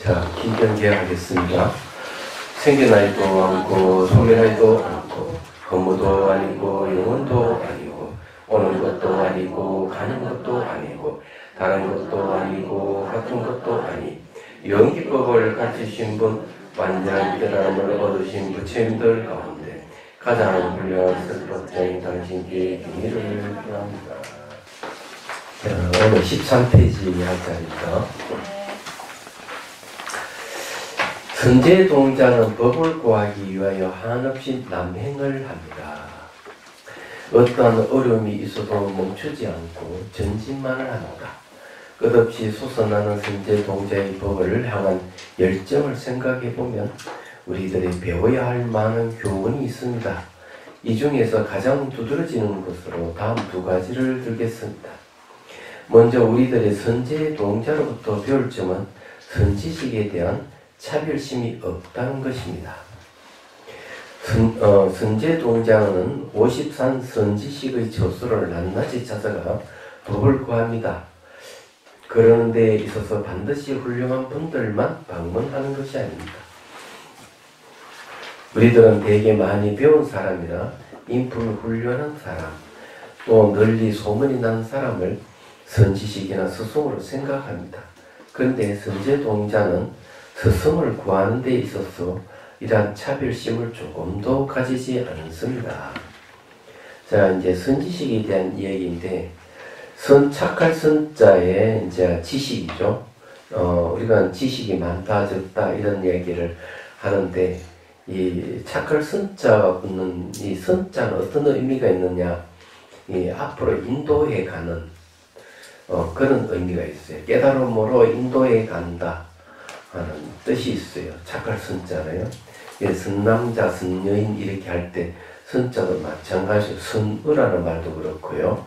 자, 긴경계하겠습니다. 생겨나지도 않고 소멸하지도 않고 허무도 아니고 영원도 아니고 오는 것도 아니고 가는 것도 아니고 다른 것도 아니고 같은 것도 아니 영기법을 갖추신 분 완전한 깨달음을 얻으신 부처님들 가운데 가장 훌륭한 설법자인 당신께 비밀을 표합니다. 오늘 13페이지 이하짜리입니다. 선제 동자는 법을 구하기 위하여 한없이 남행을 합니다. 어떠한 어려움이 있어도 멈추지 않고 전진만을 합니다. 끝없이 솟아나는 선제 동자의 법을 향한 열정을 생각해보면 우리들이 배워야 할 많은 교훈이 있습니다. 이 중에서 가장 두드러지는 것으로 다음 두 가지를 들겠습니다. 먼저 우리들의 선제 동자로부터 배울 점은 선지식에 대한 차별심이 없다는 것입니다. 선제 동자는 53 선지식의 저수를 낱낱이 찾아가 법을 구합니다. 그러는 데 있어서 반드시 훌륭한 분들만 방문하는 것이 아닙니다. 우리들은 되게 많이 배운 사람이나 인품이 훌륭한 사람, 또 널리 소문이 난 사람을 선지식이나 스승으로 생각합니다. 그런데 선제 동자는 스승을 구하는 데 있어서 이러한 차별심을 조금도 가지지 않습니다. 자, 이제 선지식에 대한 이야기인데, 착할 선자의 이제 지식이죠. 우리가 지식이 많다, 적다, 이런 얘기를 하는데, 이 착할 선자가 붙는 이 선자는 어떤 의미가 있느냐, 앞으로 인도해 가는, 그런 의미가 있어요. 깨달음으로 인도해 간다 하는 뜻이 있어요. 착할 선자네요. 선남자, 선여인 이렇게 할 때 선자도 마찬가지로 선의라는 말도 그렇고요.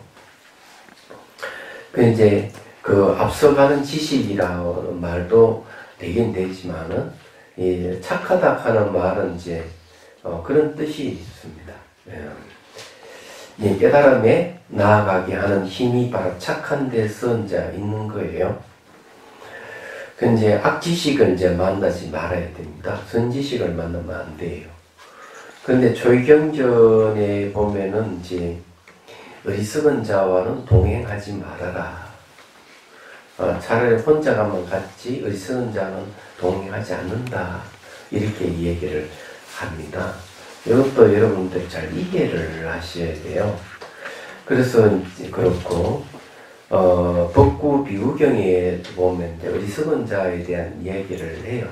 이제 그 앞서가는 지식이라는 말도 되긴 되지만은 착하다 하는 말은 이제 그런 뜻이 있습니다. 깨달음에 나아가게 하는 힘이 바로 착한 데서 이제 있는 거예요. 이제 악지식을 이제 만나지 말아야 됩니다. 선지식을 만나면 안 돼요. 그런데 초경전에 보면은 이제 어리석은 자와는 동행하지 말아라. 차라리 혼자 가면 갔지 어리석은 자는 동행하지 않는다. 이렇게 얘기를 합니다. 이것도 여러분들 잘 이해를 하셔야 돼요. 그래서 이제 그렇고 법구 비구경에 보면 어리석은 자에 대한 이야기를 해요.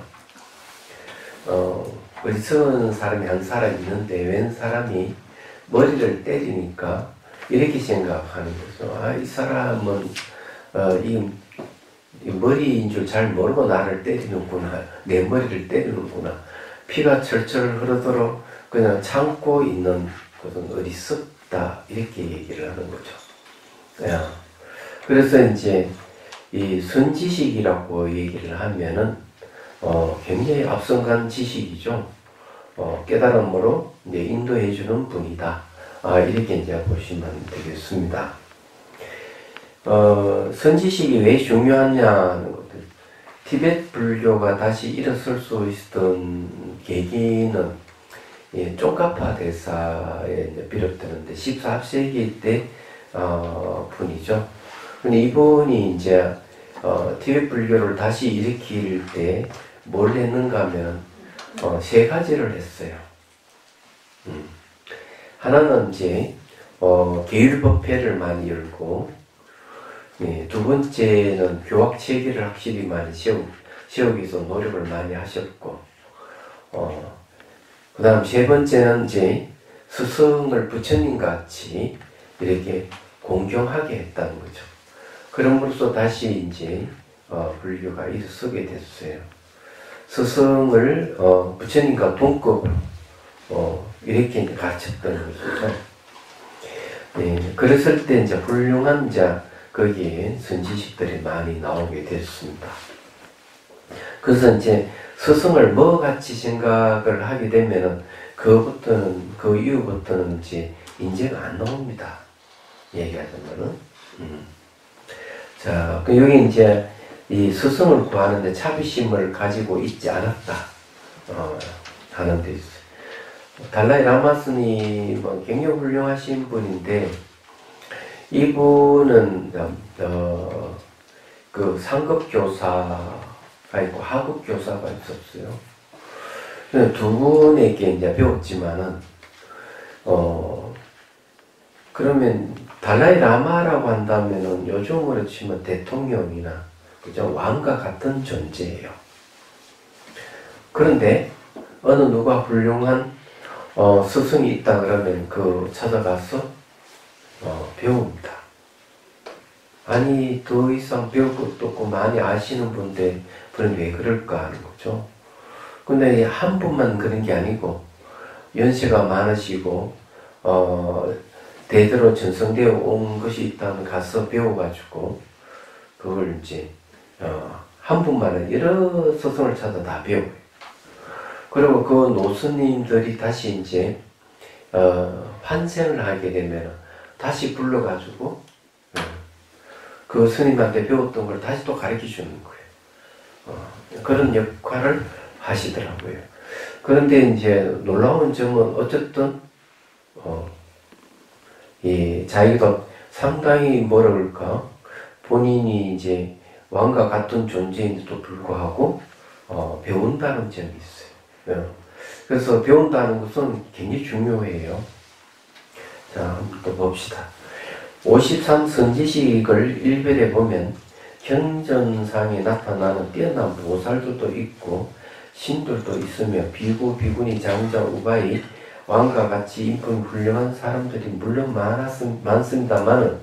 어리석은 사람이 한 사람 있는데 웬 사람이 머리를 때리니까 이렇게 생각하는 거죠. 이 사람은 이 머리인 줄 잘 모르고 나를 때리는구나. 내 머리를 때리는구나. 피가 철철 흐르도록 그냥 참고 있는 것은 어리석다. 이렇게 얘기를 하는 거죠. 그래서 이제 이 선지식이라고 얘기를 하면은 굉장히 앞선간 지식이죠. 깨달음으로 이제 인도해 주는 분이다. 이렇게 이제 보시면 되겠습니다. 선지식이 왜 중요하냐는 것들. 티베트 불교가 다시 일어설 수 있었던 계기는 쫑카파 대사에 비롯되는데 14세기 때 분이죠. 근데 이분이 이제 티베트 불교를 다시 일으킬 때 뭘 했는가 하면 세 가지를 했어요. 하나는 이제 계율법회를 많이 열고, 두 번째는 교학 체계를 확실히 많이 세우기 위해서 노력을 많이 하셨고, 그 다음 세 번째는 이제 스승을 부처님 같이 이렇게 공경하게 했다는 거죠. 그럼으로써 다시 이제 불교가 일어서게 됐어요. 스승을 부처님과 동급으로 이렇게 이제 가르쳤던 것이죠. 그랬을 때 이제 훌륭한 거기에 선지식들이 많이 나오게 됐습니다. 그래서 이제 스승을 뭐 같이 생각을 하게 되면은 그 이후부터는 이제 인재가 안 나옵니다. 얘기하자면은. 자, 여기 이제 이 스승을 구하는데 자비심을 가지고 있지 않았다 하는 데 있어요. 달라이 라마 스님은 굉장히 훌륭하신 분인데 이분은 그 상급 교사가 있고 하급 교사가 있었어요. 두 분에게 이제 배웠지만은 그러면 달라이 라마라고 한다면은 요즘으로 치면 대통령이나 그죠? 왕과 같은 존재예요. 그런데 어느 누가 훌륭한 스승이 있다 그러면 찾아가서 배웁니다. 아니 더 이상 배울 것도 없고 많이 아시는 분인데 그럼 왜 그럴까 하는 거죠. 근데 한 분만 그런 게 아니고 연세가 많으시고 대대로 전성되어 온 것이 있다면 가서 배워가지고 그걸 이제 한 분만은 여러 스승을 찾아 다 배워요. 그리고 그 노스님들이 다시 이제 환생을 하게 되면 다시 불러가지고 그 스님한테 배웠던 걸 다시 또 가르쳐 주는 거예요. 그런 역할을 하시더라고요. 그런데 이제 놀라운 점은 어쨌든 자기도 상당히 뭐라 그럴까 본인이 이제 왕과 같은 존재인데도 불구하고 배운다는 점이 있어요. 그래서 배운다는 것은 굉장히 중요해요. 자, 한번 또 봅시다. 53 선지식을 일별에 보면 경전상에 나타나는 뛰어난 보살들도 있고 신들도 있으며 비구, 비구니, 장자, 우바이, 왕과 같이 인품이 훌륭한 사람들이 물론 많습니다만은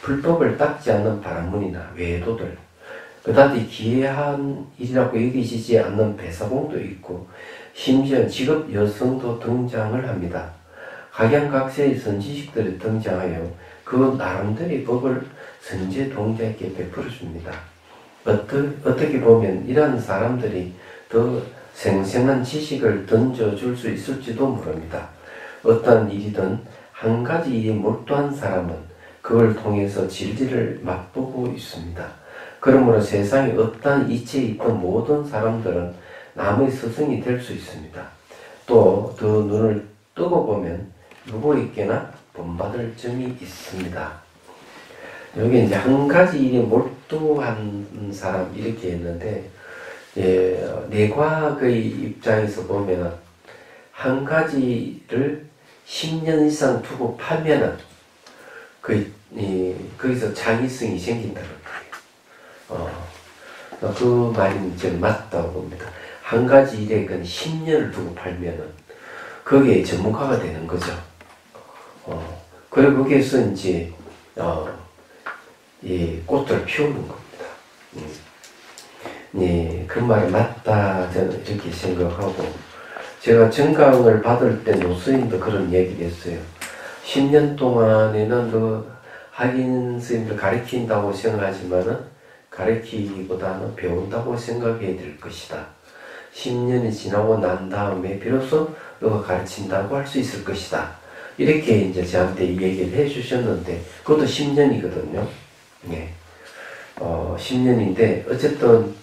불법을 닦지 않는 바람문이나 외도들, 그다지 기이한 일이라고 여기지지 않는 배사공도 있고 심지어 직업 여성도 등장을 합니다. 각양각색의 선지식들이 등장하여 그 나름대로의 법을 선제 동자에게 베풀어 줍니다. 어떻게 보면 이러한 사람들이 더 생생한 지식을 던져줄 수 있을지도 모릅니다. 어떠한 일이든 한 가지 일에 몰두한 사람은 그걸 통해서 진리를 맛보고 있습니다. 그러므로 세상에 어떠한 이치에 있던 모든 사람들은 남의 스승이 될 수 있습니다. 또 더 눈을 뜨고 보면 누구에게나 본받을 점이 있습니다. 여기 이제 한 가지 일에 몰두한 사람 이렇게 했는데 내과학의 입장에서 보면 한 가지를 10년 이상 두고 파면은 거기서 창의성이 생긴다는 거예요. 그 말이 좀 맞다고 봅니다. 한 가지 일에 10년을 두고 팔면은 거기에 전문가가 되는 거죠. 그리고 거기에서 이제 이 꽃을 피우는 겁니다. 네, 그 말이 맞다 저는 이렇게 생각하고 제가 정강을 받을 때 노스님도 그런 얘기를 했어요. 10년 동안에는 학인 스님들 가르친다고 생각하지만은 가르치기보다는 배운다고 생각해야 될 것이다. 10년이 지나고 난 다음에 비로소 너가 가르친다고 할 수 있을 것이다. 이렇게 이제 저한테 얘기를 해 주셨는데 그것도 10년이거든요. 네. 10년인데 어쨌든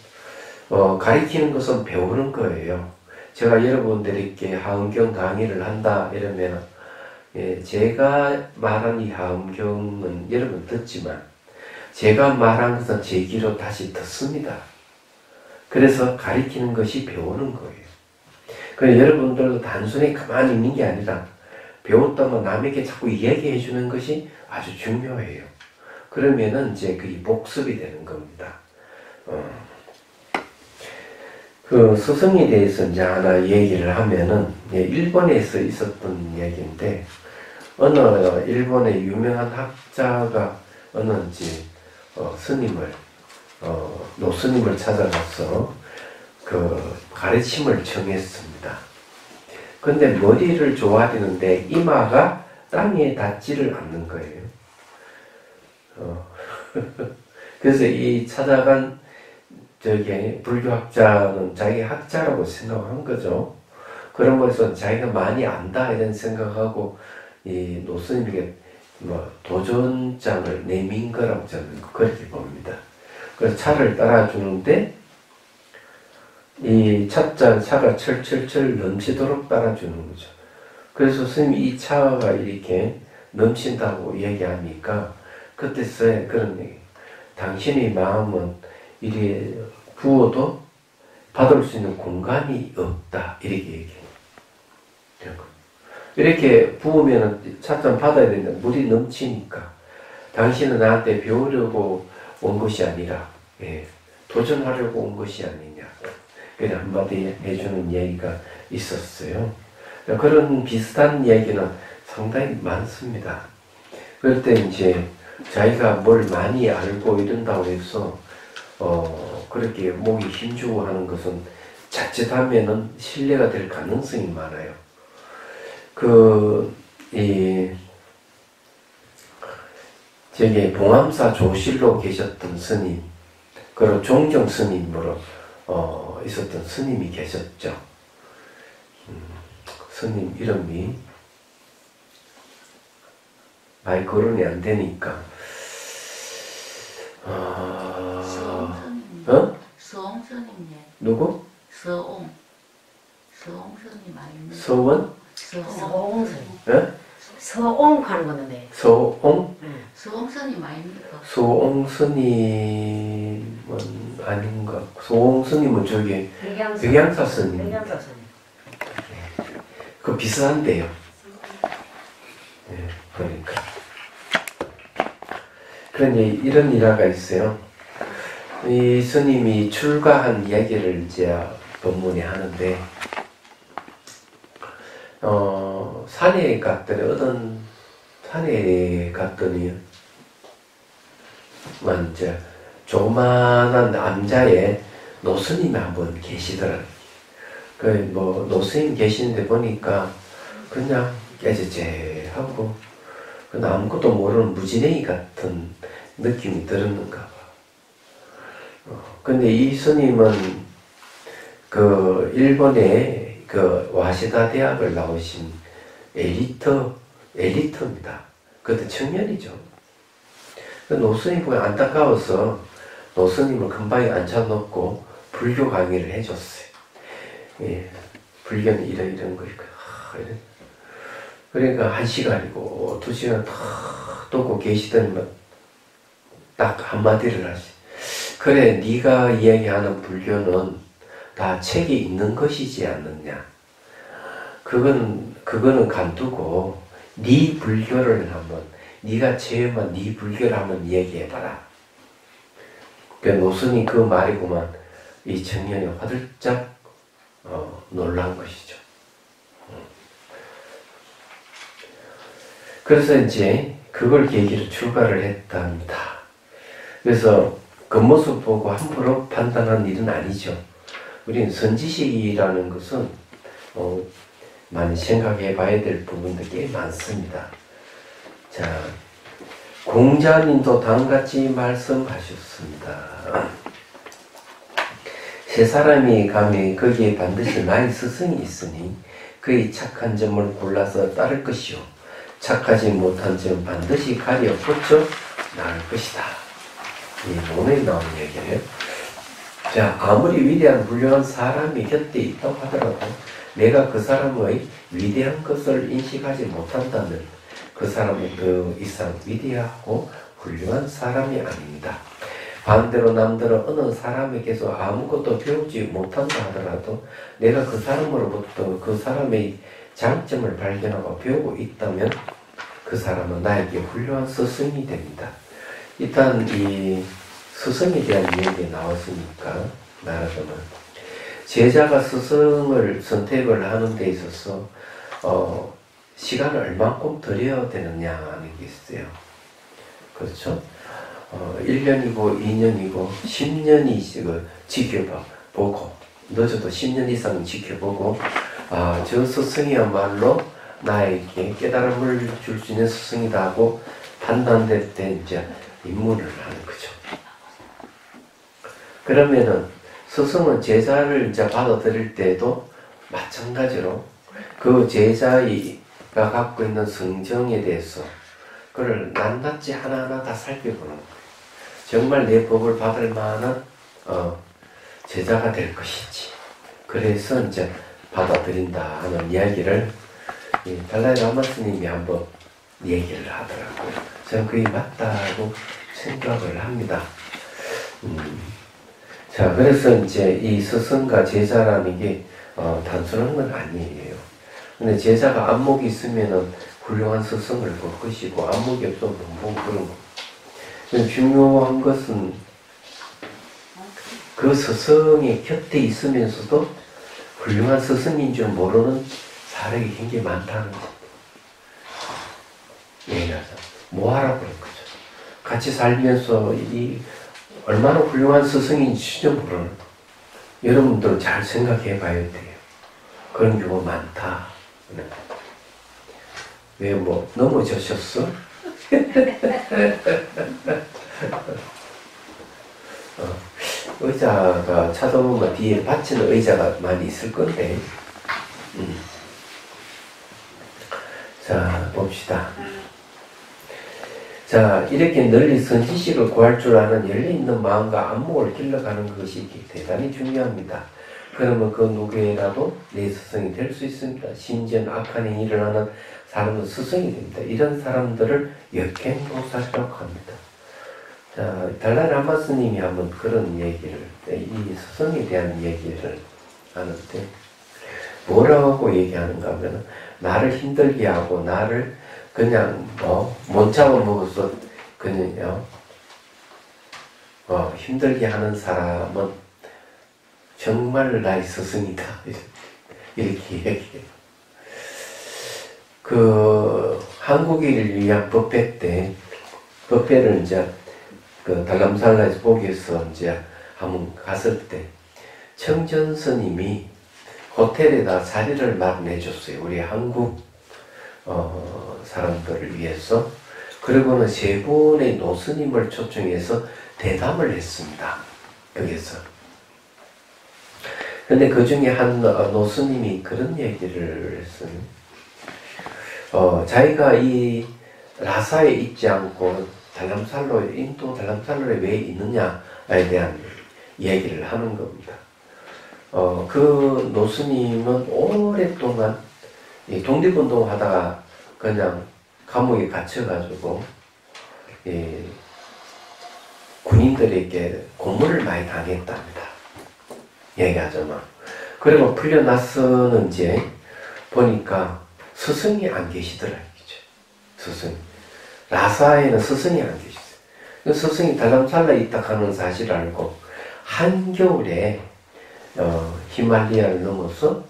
가르치는 것은 배우는 거예요. 제가 여러분들에게 하음경 강의를 한다 이러면 제가 말한 이 하음경은 여러분 듣지만 제가 말한 것은 제 귀로 다시 듣습니다. 그래서 가르치는 것이 배우는 거예요. 그래서 여러분들도 단순히 가만히 있는 게 아니라 배웠다면 남에게 자꾸 이야기해 주는 것이 아주 중요해요. 그러면은 이제 그게 복습이 되는 겁니다. 그 스승에 대해서 이제 하나 얘기를 하면은 일본에서 있었던 얘기인데 어느 일본의 유명한 학자가 어느 이제 스님을 노스님을 찾아가서 그 가르침을 청했습니다. 근데 머리를 조아리는데 이마가 땅에 닿지를 않는 거예요. 그래서 이 찾아간 불교학자는 자기 학자라고 생각한 거죠. 그런 거에서 자기가 많이 안다 이런 생각하고 이 노스님에게 도전장을 내민 거라고 저는 그렇게 봅니다. 그래서 차를 따라주는데 이 차가 철철철 넘치도록 따라주는 거죠. 그래서 스님이 이 차가 이렇게 넘친다고 얘기하니까 그때서야 그런 얘기. 당신의 마음은 이리 부어도 받을 수 있는 공간이 없다. 이렇게 얘기해요. 이렇게 부으면 차점 받아야 되는데 물이 넘치니까 당신은 나한테 배우려고 온 것이 아니라 도전하려고 온 것이 아니냐. 그냥 한마디 해주는 얘기가 있었어요. 그런 비슷한 얘기는 상당히 많습니다. 그럴 때 이제 자기가 뭘 많이 알고 이런다고 해서 그렇게 목이 힘주고 하는 것은 자칫하면은 신뢰가 될 가능성이 많아요. 저기 봉암사 조실로 계셨던 스님, 그리고 종정 스님으로 있었던 스님이 계셨죠. 스님 이름이 많이 거론이 안 되니까. 서옹 스님. 누구? 서옹 스님 아닙니까? 서원? 서옹 스님. 예? 서옹 하는 건데. 서옹? 서옹 스님 아닙니까? 소옹 스님은 아닌가? 소옹 스님은 저기 백양사 스님. 백양사 스님. 그 비슷한데요. 그러니까. 그런데 이런 일화가 있어요. 이 스님이 출가한 얘기를 이제 본문에 하는데, 산에 갔더니, 이제 조그만한 암자에 노스님이 한번 계시더라고요. 노스님 계시는데 보니까 그냥 깨제제하고 아무것도 모르는 무지랭이 같은 느낌이 들었는가 봐. 근데 이 스님은 일본의 와시다 대학을 나오신 엘리트입니다. 그것도 청년이죠. 노스님 보기 안타까워서 노스님을 금방에 앉혀놓고 불교 강의를 해줬어요. 불교는 이런 거니까. 그러니까 1시간이고 2시간 탁 듣고 계시더니만 딱 한마디를 하시. 그래, 네가 이야기하는 불교는 다 책에 있는 것이지 않느냐. 그거는 간두고 네 불교를 한번, 네가 체험한 네 불교를 한번 얘기해봐라. 노선이 그 말이구만 이 청년이 화들짝 놀란 것이죠. 그래서 이제 그걸 계기로 출가를 했답니다. 그래서 겉모습 보고 함부로 판단하는 일은 아니죠. 우리는 선지식이라는 것은 많이 생각해 봐야 될 부분도 꽤 많습니다. 자, 공자님도 다음같이 말씀하셨습니다. 세 사람이 가면 거기에 반드시 나의 스승이 있으니 그의 착한 점을 골라서 따를 것이요 착하지 못한 점 반드시 가려 고쳐 나갈 것이다. 이 논에 나온 얘기예요. 자, 아무리 위대한 훌륭한 사람이 곁에 있다고 하더라도 내가 그 사람의 위대한 것을 인식하지 못한다면 그 사람은 그 이상 위대하고 훌륭한 사람이 아닙니다. 반대로 남들은 어느 사람에게서 아무것도 배우지 못한다 하더라도 내가 그 사람으로부터 그 사람의 장점을 발견하고 배우고 있다면 그 사람은 나에게 훌륭한 스승이 됩니다. 일단 이 스승에 대한 이야기가 나왔으니까 말하자면 제자가 스승을 선택을 하는 데 있어서 시간을 얼만큼 들여야 되느냐 하는 게 있어요. 그렇죠? 1년이고 2년이고 10년이 지켜보고 늦어도 10년 이상 지켜보고 저 스승이야말로 나에게 깨달음을 줄 수 있는 스승이다 하고 판단될 때 이제 입문을 하는 거죠. 그러면은 스승은 제자를 이제 받아들일 때도 마찬가지로 그 제자가 갖고 있는 성정에 대해서 그걸 낱낱이 하나하나 다 살펴보는 거예요. 정말 내 법을 받을 만한 제자가 될 것인지, 그래서 이제 받아들인다 하는 이야기를 달라이 라마 스님이 한번 얘기를 하더라고요. 저는 그게 맞다고 생각을 합니다. 자, 그래서 이제 이 스승과 제자라는 게 단순한 건 아니에요. 근데 제자가 안목이 있으면은 훌륭한 스승을 볼 것이고, 안목이 없으면 못 그런 거. 중요한 것은 그 스승의 곁에 있으면서도 훌륭한 스승인 줄 모르는 사람이 굉장히 많다는 거죠. 얘기하자. 뭐하라고 그런 거죠. 같이 살면서 얼마나 훌륭한 스승인지 전혀 모르는 거. 여러분들 잘 생각해 봐야 돼요. 그런 경우 많다. 왜 뭐 넘어지셨어? 의자가 찾아보면 뒤에 받치는 의자가 많이 있을 건데. 자, 봅시다. 자, 이렇게 널리 선지식을 구할 줄 아는 열려있는 마음과 안목을 길러가는 것이 대단히 중요합니다. 그러면 그 누구에라도 내 스승이 될 수 있습니다. 심지어는 악한 행위를 하는 사람은 스승이 됩니다. 이런 사람들을 역행보살이라고 합니다. 자, 달라이 라마 스님이 한번 그런 얘기를, 이 스승에 대한 얘기를 하는데, 뭐라고 얘기하는가 하면, 나를 힘들게 하고, 나를 그냥 못 잡아먹어서 그냥 힘들게 하는 사람은 정말 나의 스승이다. 이렇게 얘기해요. 그 한국인을 위한 법회 때, 법회를 이제 그 달람살라에서 보기에서 이제 한번 갔을 때 청전 스님이 호텔에다 자리를 마련해줬어요. 우리 한국 사람들을 위해서. 그리고는 세 분의 노스님을 초청해서 대담을 했습니다. 여기서. 근데 그 중에 한 노스님이 그런 얘기를 했어요. 자기가 이 라사에 있지 않고 인도 달람살로에 왜 있느냐에 대한 얘기를 하는 겁니다. 그 노스님은 오랫동안 독립운동 하다가 그냥 감옥에 갇혀가지고 군인들에게 고문을 많이 당했답니다. 얘기하자면. 그리고 풀려나서는 이제 보니까 스승이 안 계시더라. 스승. 라사에는 스승이 안 계셨어요. 스승이 달람살라에 있다 하는 사실을 알고 한겨울에 히말리아를 넘어서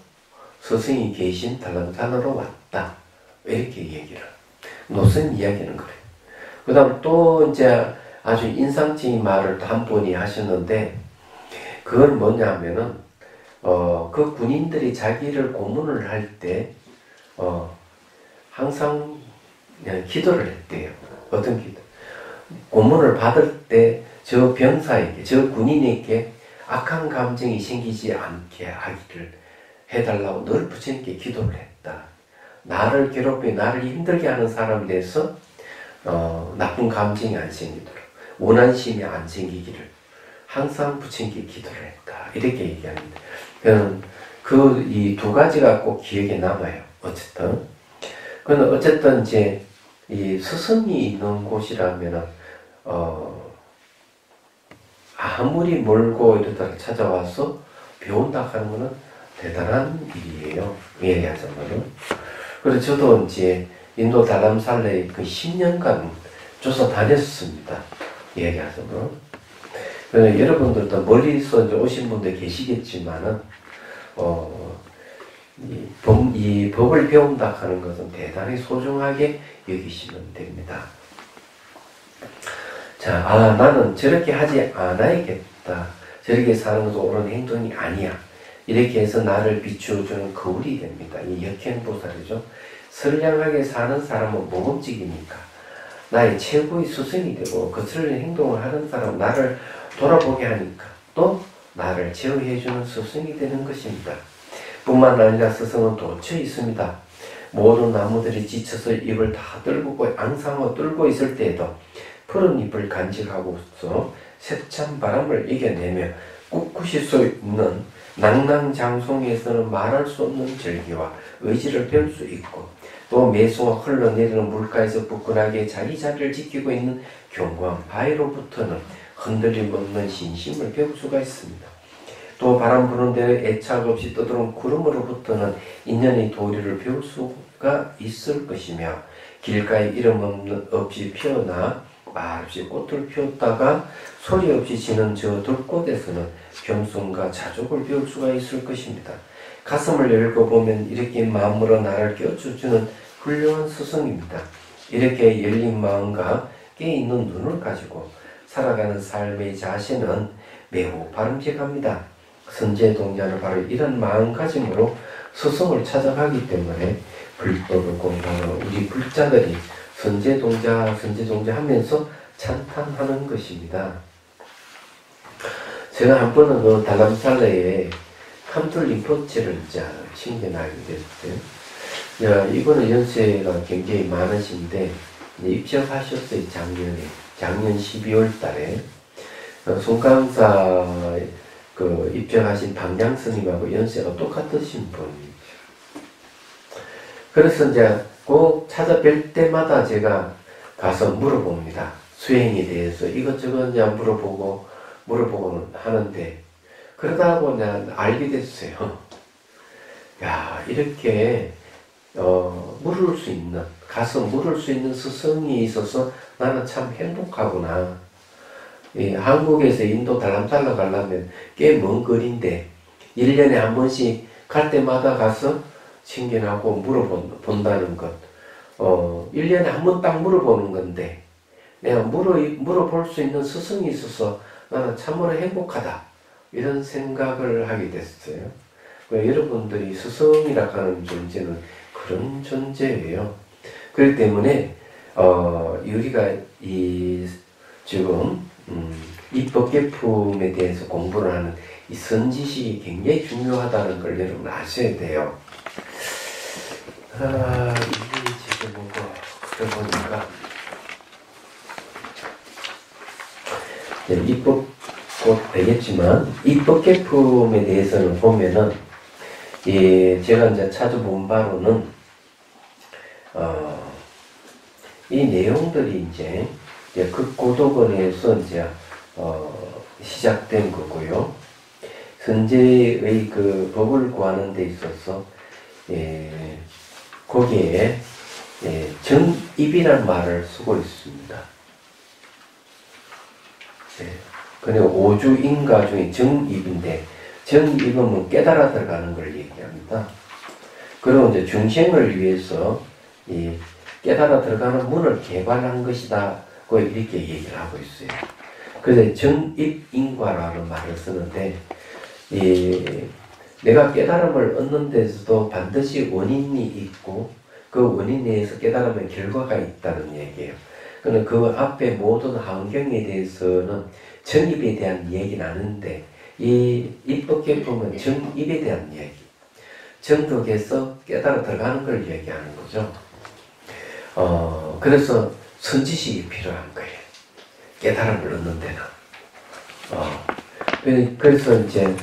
스승이 계신 달람살라로 왔다. 이렇게 얘기를. 노선 이야기는 그래요. 그 다음 또 이제 아주 인상적인 말을 또 한 분이 하셨는데, 그건 뭐냐 하면은, 그 군인들이 자기를 고문을 할 때, 항상 기도를 했대요. 어떤 기도? 고문을 받을 때 저 병사에게, 저 군인에게 악한 감정이 생기지 않게 하기를 해달라고 늘 부처님께 기도를 했다. 나를 괴롭게, 나를 힘들게 하는 사람에 대해서 나쁜 감정이 안 생기도록, 원한심이 안 생기기를 항상 부처님께 기도를 했다. 이렇게 얘기합니다. 그 이 두 가지가 꼭 기억에 남아요. 어쨌든 이제 이 스승이 있는 곳이라면은 아무리 멀고 이러다가 찾아와서 배운다 하는 거는 대단한 일이에요. 얘기하자면은. 그래서 저도 이제 인도 달람살라에 그 10년간 조사 다녔습니다. 얘기하자면. 여러분들도 멀리서 이제 오신 분들 계시겠지만은, 이 법을 배운다 하는 것은 대단히 소중하게 여기시면 됩니다. 자, 나는 저렇게 하지 않아야겠다. 저렇게 사는 것도 옳은 행동이 아니야. 이렇게 해서 나를 비추어주는 거울이 됩니다. 이 역행보살이죠. 선량하게 사는 사람은 못 움직이니까 나의 최고의 스승이 되고 거칠은 행동을 하는 사람은 나를 돌아보게 하니까 또 나를 제어해주는 스승이 되는 것입니다. 뿐만 아니라 스승은 도처에 있습니다. 모든 나무들이 지쳐서 입을 다 떨고 앙상하고 떨고 있을 때에도 푸른 잎을 간직하고서 세찬 바람을 이겨내며 꿋꿋이 서 있는 낭낭장송에서는 말할 수 없는 절기와 의지를 배울 수 있고, 또 매수와 흘러내리는 물가에서 부끈하게 자기 자리를 지키고 있는 견고한 바위로부터는 흔들림 없는 신심을 배울 수가 있습니다. 또 바람 부는 데에 애착 없이 떠도는 구름으로부터는 인연의 도리를 배울 수가 있을 것이며, 길가에 이름 없이 피어나 말없이 꽃을 피웠다가 소리 없이 지는 저 들꽃에서는 겸손과 자족을 배울 수가 있을 것입니다. 가슴을 열고보면 이렇게 마음으로 나를 깨워주는 훌륭한 스승입니다. 이렇게 열린 마음과 깨있는 눈을 가지고 살아가는 삶의 자세는 매우 바람직합니다. 선제동자는 바로 이런 마음가짐으로 스승을 찾아가기 때문에 불법을 공부하는 우리 불자들이 선제동자 하면서 찬탄하는 것입니다. 제가 한 번은 그 달람살레에 캄툴 림포체를 챙겨나게 됐어요. 이분은 연세가 굉장히 많으신데 입적하셨어요. 작년 12월 달에 송강사 입적하신 방장 스님하고 연세가 똑같으신 분이죠. 그래서 이제 꼭 찾아뵐 때마다 제가 가서 물어봅니다. 수행에 대해서 이것저것 이제 물어보고는 하는데, 그러다 보니 알게 됐어요. 야, 이렇게 가서 물을 수 있는 스승이 있어서 나는 참 행복하구나. 한국에서 인도 달람살라 가려면 꽤 먼 거리인데 1년에 한 번씩 갈 때마다 가서 친견하고 물어본다는 것. 1년에 한 번 딱 물어보는 건데 내가 물어볼 수 있는 스승이 있어서 나는 참으로 행복하다. 이런 생각을 하게 됐어요. 여러분들이 스승이라고 하는 존재는 그런 존재예요. 그렇기 때문에 우리가 지금 입법계품에 대해서 공부를 하는 이 선지식이 굉장히 중요하다는 걸 여러분 아셔야 돼요. 이게 지금 그러다 보니까 입법 곧 되겠지만, 입법계품에 대해서는 보면은 제가 이제 찾아본 바로는 이 내용들이 이제 극고도건에서 이제 시작된 거고요. 선제의 그 법을 구하는 데 있어서 거기에 정입이라는 말을 쓰고 있습니다. 그리고 오주인가 중에 정입인데, 정입은 깨달아 들어가는 걸 얘기합니다. 그리고 이제 중생을 위해서 이 깨달아 들어가는 문을 개발한 것이다고 이렇게 얘기를 하고 있어요. 그래서 정입인과라는 말을 쓰는데, 내가 깨달음을 얻는 데서도 반드시 원인이 있고 그 원인에 의해서 깨달으면 결과가 있다는 얘기예요. 그러나 그 앞에 모든 환경에 대해서는 정입에 대한 얘기는 아는데, 이 입법계품은 정입에 대한 얘기, 정덕에서 깨달아 들어가는 걸 얘기하는 거죠. 그래서 선지식이 필요한 거예요. 깨달음을 얻는 데는. 그래서 이제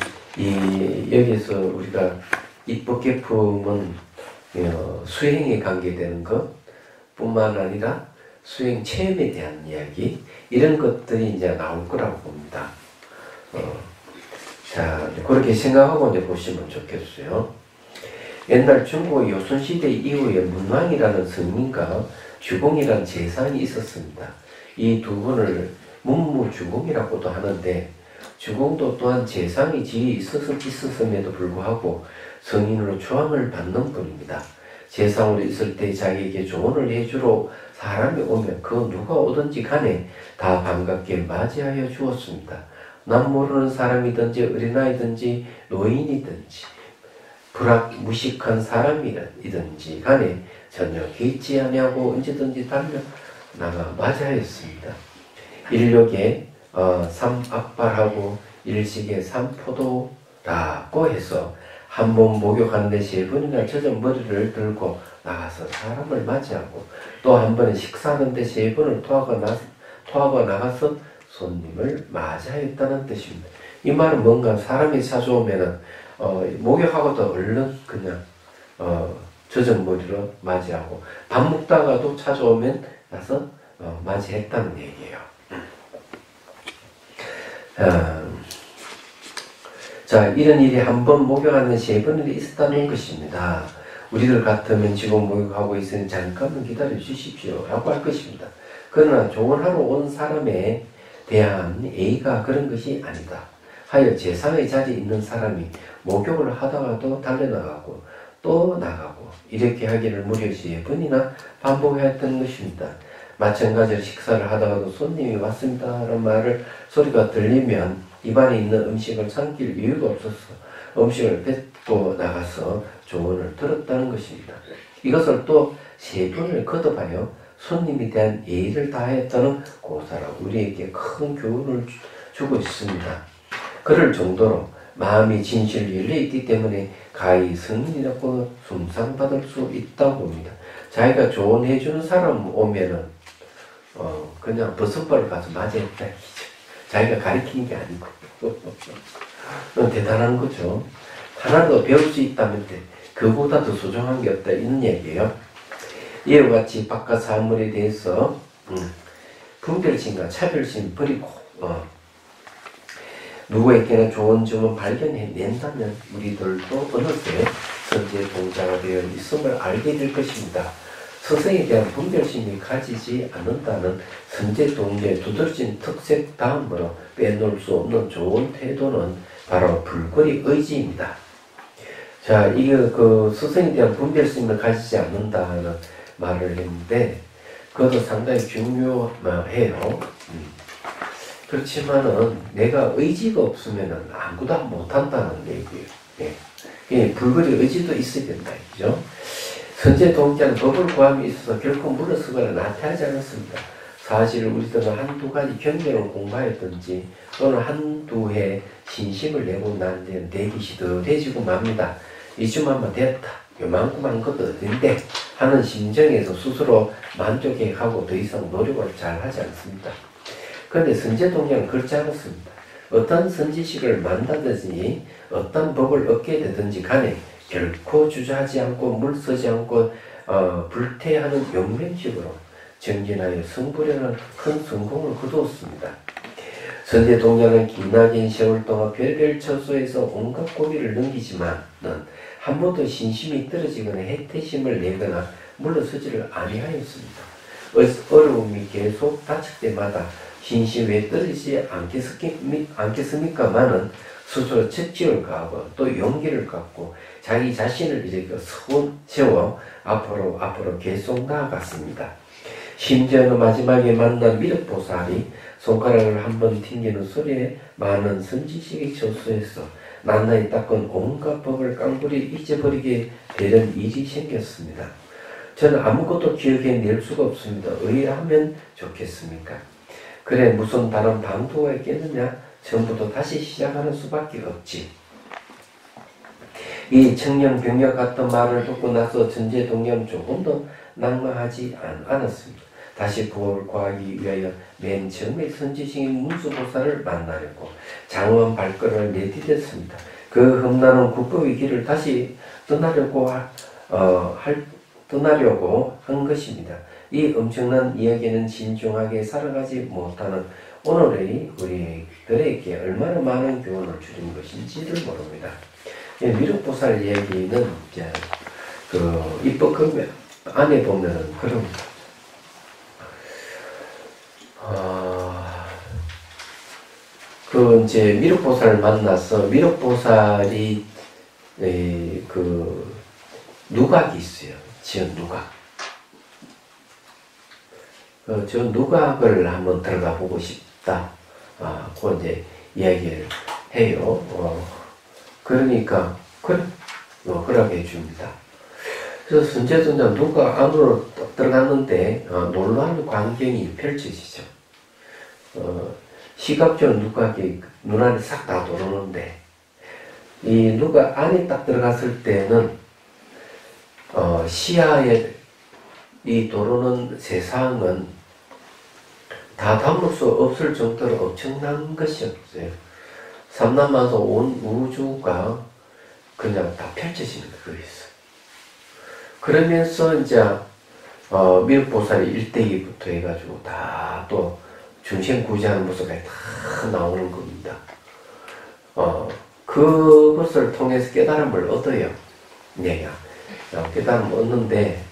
여기서 우리가 입법계품은 수행에 관계되는 것 뿐만 아니라 수행 체험에 대한 이야기, 이런 것들이 이제 나올 거라고 봅니다. 자, 그렇게 생각하고 이제 보시면 좋겠어요. 옛날 중국 요순시대 이후에 문왕이라는 성인과 주공이라는 재상이 있었습니다. 이 두 분을 문무주공이라고도 하는데, 주공도 또한 재상이 지위 있었음에도 불구하고 성인으로 조함을 받는 분입니다. 재상으로 있을 때 자기에게 조언을 해주러 사람이 오면 그 누가 오든지 간에 다 반갑게 맞이하여 주었습니다. 남 모르는 사람이든지 어린아이든지 노인이든지 불악무식한 사람이든지 간에 전혀 개의치 아니하고 언제든지 달려나가 맞이하였습니다. 인력에 삼악발하고 일식에 삼포도라고 해서 한 번 목욕하는데 3번이나 젖은 머리를 들고 나가서 사람을 맞이하고, 또 한 번은 식사하는데 3번을 토하고 나가서 손님을 맞이하였다는 뜻입니다. 이 말은 뭔가 사람이 찾아오면은 목욕하고도 얼른 그냥 젖은머리로 맞이하고 밥 먹다가도 찾아오면 나서 맞이했다는 얘기예요. 자, 이런 일이 한 번 목욕하는 3번을 있었다는 것입니다. 우리들 같으면 지금 목욕하고 있으니 잠깐만 기다려 주십시오 라고 할 것입니다. 그러나 조언하러 온 사람에 대한 예의가 그런 것이 아니다. 하여 제사의 자리에 있는 사람이 목욕을 하다가도 달려나가고 또 나가고 이렇게 하기를 무려 3번이나 반복하였던 것입니다. 마찬가지로 식사를 하다가도 손님이 왔습니다 라는 말을 소리가 들리면 입안에 있는 음식을 삼킬 이유가 없어서 음식을 뱉고 나가서 조언을 들었다는 것입니다. 이것을 또 3번을 거듭하여 손님에 대한 예의를 다했다는 고사라고 우리에게 큰 교훈을 주고 있습니다. 그럴 정도로 마음이 진실로 열려있기 때문에 가히 성인이라고 숭상받을 수 있다고 봅니다. 자기가 조언해주는 사람 오면은 그냥 버섯발을 가서 맞이했다. 자기가 가르치는 게 아니고 대단한 거죠. 하나도 배울 수 있다면 그보다 더 소중한 게 없다 이런 얘기예요. 이와 같이 바깥 사물에 대해서 분별심과 차별심 버리고 누구에게나 좋은 점을 발견해낸다면 우리들도 어느새 선지의 동자가 되어 있음을 알게 될 것입니다. 서성에 대한 분별심이 가지지 않는다는 선제 동자의 두드러진 특색 다음으로 빼놓을 수 없는 좋은 태도는 바로 불거리 의지입니다. 자, 이게 서성에 대한 분별심을 가지지 않는다는 말을 했는데 그것도 상당히 중요해요. 그렇지만은 내가 의지가 없으면은 아무도 못한다는 얘기예요. 예. 불거리 의지도 있어야 된다. 그죠? 선제 동자는 법을 구함에 있어서 결코 물러서거나 나태하지 않았습니다. 사실 우리들은 한두 가지 경전을 공부하였든지 또는 한두 해 신심을 내고 난 데는 대기 시들해지고 맙니다. 이쯤하면 됐다. 요만큼한 것도 어딘데 하는 심정에서 스스로 만족해가고 더 이상 노력을 잘 하지 않습니다. 그런데 선제 동자는 그렇지 않았습니다. 어떤 선지식을 만나든지 어떤 법을 얻게 되든지 간에 결코 주저하지 않고 물서지 않고 불태하는 용맹식으로 정진하여 성불에는 큰 성공을 거두었습니다. 선제 동자는 기나긴 세월 동안 별별 처소에서 온갖 고비를 넘기지만은 한 번도 신심이 떨어지거나 해태심을 내거나 물러서지를 아니하였습니다. 어려움이 계속 닥칠 때마다 신심이 왜 떨어지지 않겠습니까마는 스스로 책지를 가하고 또 용기를 갖고 자기 자신을 이렇게 세워 앞으로 계속 나아갔습니다. 심지어는 마지막에 만난 미륵보살이 손가락을 한번 튕기는 소리에 많은 선지식의 저수에서 낱낱이 닦은 온갖 법을 깡그리 잊어버리게 되는 일이 생겼습니다. 저는 아무것도 기억해낼 수가 없습니다. 의아하면 좋겠습니까? 그래 무슨 다른 방도가 있겠느냐? 전부터 다시 시작하는 수밖에 없지. 이 청렴병력 같은 말을 듣고 나서 전제 동자는 조금도 낭망하지 않았습니다. 다시 부업을 구하기 위하여 맨 처음에 선지식인 문수보살을 만나려고 장원 발걸음을 내디뎠습니다. 그 험난한 국법의 길을 다시 떠나려고 한 것입니다. 이 엄청난 이야기는 진중하게 살아가지 못하는 오늘의 우리들에게 얼마나 많은 교훈을 주는 것인지를 모릅니다. 미륵보살 얘기는 이제 입법금 안에 보면은 그런 이제 미륵보살을 만나서 미륵보살이 누각이 있어요. 지은 누각. 저 누각을 한번 들어가 보고 싶다. 그 이제 이야기를 해요. 그러니까 허락해 줍니다. 그래서 선제동자 누각 안으로 들어갔는데 놀라운 광경이 펼쳐지죠. 시각적으로 누각이 눈안에 싹 다 들어오는데 이 누각 안에 딱 들어갔을 때는 시야에 이 도로는 세상은 다 담을 수 없을 정도로 엄청난 것이 없어요. 삼남만서 온 우주가 그냥 다 펼쳐지는 거였어. 그러면서 이제 미륵보살이 1대2부터 해가지고 다 또 중생구제하는 모습까지 다 나오는 겁니다. 그것을 통해서 깨달음을 얻어요. 얘가 깨달음을 얻는데,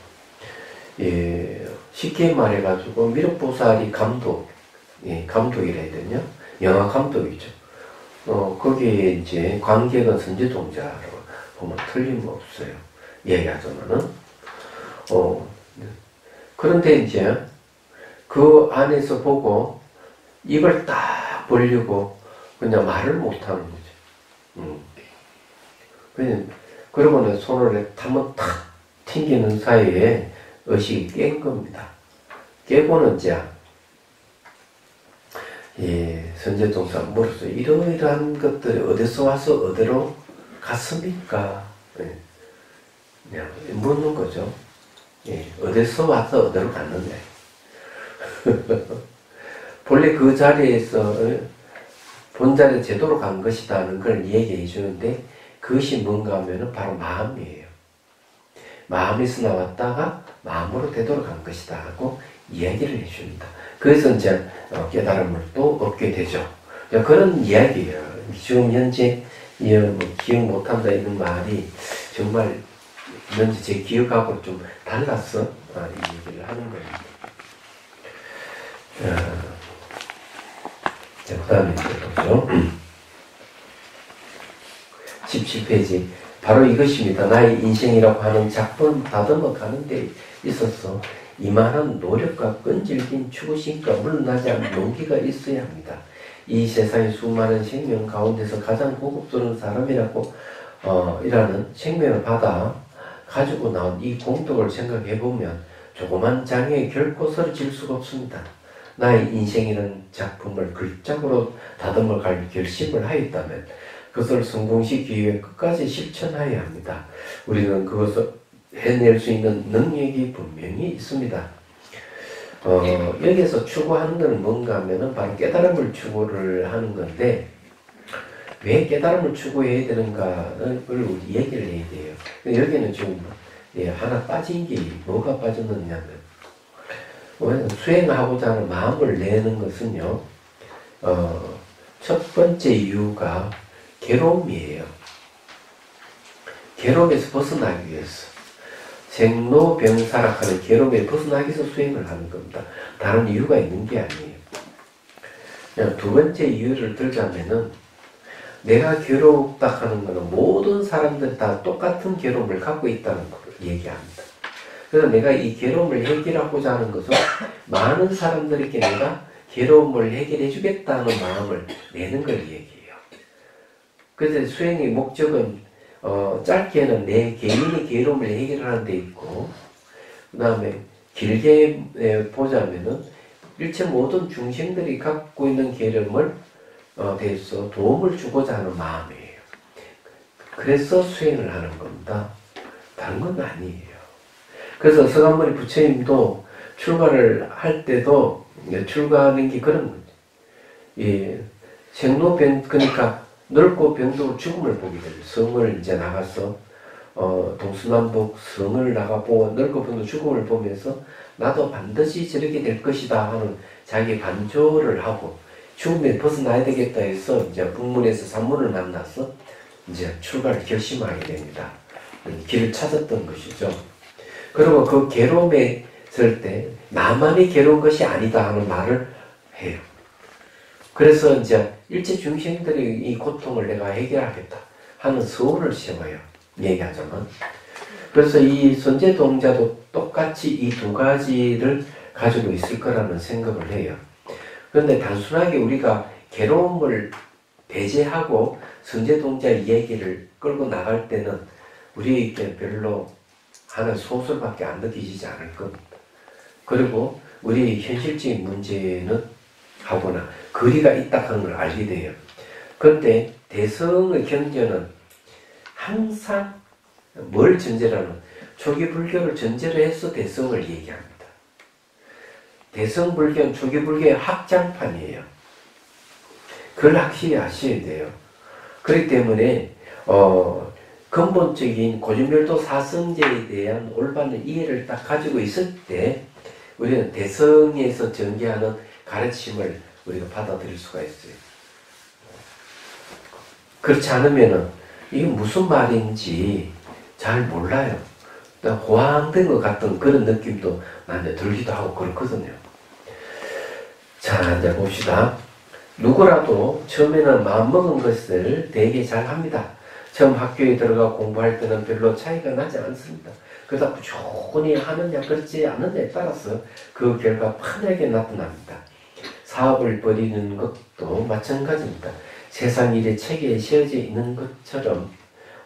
쉽게 말해가지고 미륵보살이 감독이라 해야 되냐? 영화 감독이죠. 거기에 이제 관객은 선제동자라고 보면 틀림없어요. 얘기하자면은. 그런데 이제 그 안에서 보고 입을 딱 벌리고 그냥 말을 못하는 거죠. 그러고는 손을 한번 탁 튕기는 사이에 의식이 깬 겁니다. 깨고는 이제 선제동사 물었어요. 이러이러한 것들이 어디서 와서 어디로 갔습니까? 그냥 묻는 거죠. 어디서 와서 어디로 갔는데. 본래 그 자리에서 본자리에 제대로 간 것이다는 걸 얘기해 주는데, 그것이 뭔가 하면은 바로 마음이에요. 마음에서 나왔다가 마음으로 되돌아간 것이다 하고 이야기를 해줍니다. 그래서 이제 깨달음을 또 얻게 되죠. 그런 이야기예요. 지금 현재 기억 못한다 이런 말이 정말 왠지 제 기억하고 좀 달라서 이 얘기를 하는 겁니다. 자, 그 다음에 이제 보죠. 17페이지. 바로 이것입니다. 나의 인생이라고 하는 작품 다듬어 가는 데 있어서 이만한 노력과 끈질긴 추구심과 물러나지 않는 용기가 있어야 합니다. 이 세상의 수많은 생명 가운데서 가장 고급스러운 사람이라고 이라는 생명을 받아 가지고 나온 이 공덕을 생각해보면 조그만 장애에 결코 쓰러질 수가 없습니다. 나의 인생이라는 작품을 글자로 다듬어 갈 결심을 하였다면 그것을 성공시키기 위해 끝까지 실천해야 합니다. 우리는 그것을 해낼 수 있는 능력이 분명히 있습니다. 여기서 추구하는 것은 뭔가 하면은 바로 깨달음을 추구를 하는 건데, 왜 깨달음을 추구해야 되는가를 우리 얘기를 해야 돼요. 여기는 지금 하나 빠진 게 뭐가 빠졌느냐면, 수행하고자 하는 마음을 내는 것은요, 첫 번째 이유가 괴로움이에요. 괴로움에서 벗어나기 위해서. 생로병사락하는 괴로움에 벗어나기 위해서 수행을 하는 겁니다. 다른 이유가 있는 게 아니에요. 두 번째 이유를 들자면은, 내가 괴롭다 하는 것은 모든 사람들 다 똑같은 괴로움을 갖고 있다는 걸 얘기합니다. 그래서 내가 이 괴로움을 해결하고자 하는 것은 많은 사람들에게 내가 괴로움을 해결해 주겠다는 마음을 내는 걸 얘기해요. 그래서 수행의 목적은 짧게는 내 개인의 괴로움을 해결하는 데 있고, 그 다음에 길게 보자면은 일체 모든 중생들이 갖고 있는 괴로움을 대해서 도움을 주고자 하는 마음이에요. 그래서 수행을 하는 겁니다. 다른 건 아니에요. 그래서 서간머리 부처님도 출가를 할 때도 출가하는 게 그런 거죠. 생로병, 그러니까 넓고 병도 죽음을 보게 돼요. 성을 이제 나가서 동서남북 성을 나가보고 넓고 병도 죽음을 보면서 나도 반드시 저렇게 될 것이다 하는 자기 반조를 하고 죽음에 벗어나야 되겠다 해서 이제 북문에서 산문을 만나서 이제 출가를 결심하게 됩니다. 길을 찾았던 것이죠. 그리고 그 괴로움에 있을 때 나만이 괴로운 것이 아니다 하는 말을 해요. 그래서 이제 일체 중생들의 이 고통을 내가 해결하겠다 하는 서울을 세워요. 얘기하자면. 그래서 이 선제동자도 똑같이 이 두 가지를 가지고 있을 거라는 생각을 해요. 그런데 단순하게 우리가 괴로움을 배제하고 선제동자 이야기를 끌고 나갈 때는 우리에게 별로 하는 소설밖에 안 느껴지지 않을 겁니다. 그리고 우리 현실적인 문제는 하거나 거리가 있다 하는 걸 알게 돼요. 그런데 대성의 경전은 항상 뭘 전제로 하는, 초기 불교를 전제로 해서 대성을 얘기합니다. 대성불교는 초기불교의 확장판이에요. 그걸 확실히 아셔야 돼요. 그렇기 때문에 근본적인 고준별도 사성제에 대한 올바른 이해를 딱 가지고 있을 때 우리는 대성에서 전개하는 가르침을 우리가 받아들일 수가 있어요. 그렇지 않으면은 이게 무슨 말인지 잘 몰라요. 호황된 것 같은 그런 느낌도 나한테 들기도 하고 그렇거든요. 자, 이제 봅시다. 누구라도 처음에는 마음먹은 것을 되게 잘 합니다. 처음 학교에 들어가 공부할 때는 별로 차이가 나지 않습니다. 그러다 꾸준히 하느냐 그렇지 않느냐에 따라서 그 결과 판하게 나타납니다. 사업을 벌이는 것도 마찬가지입니다. 세상 일에 체계에 씌어져 있는 것처럼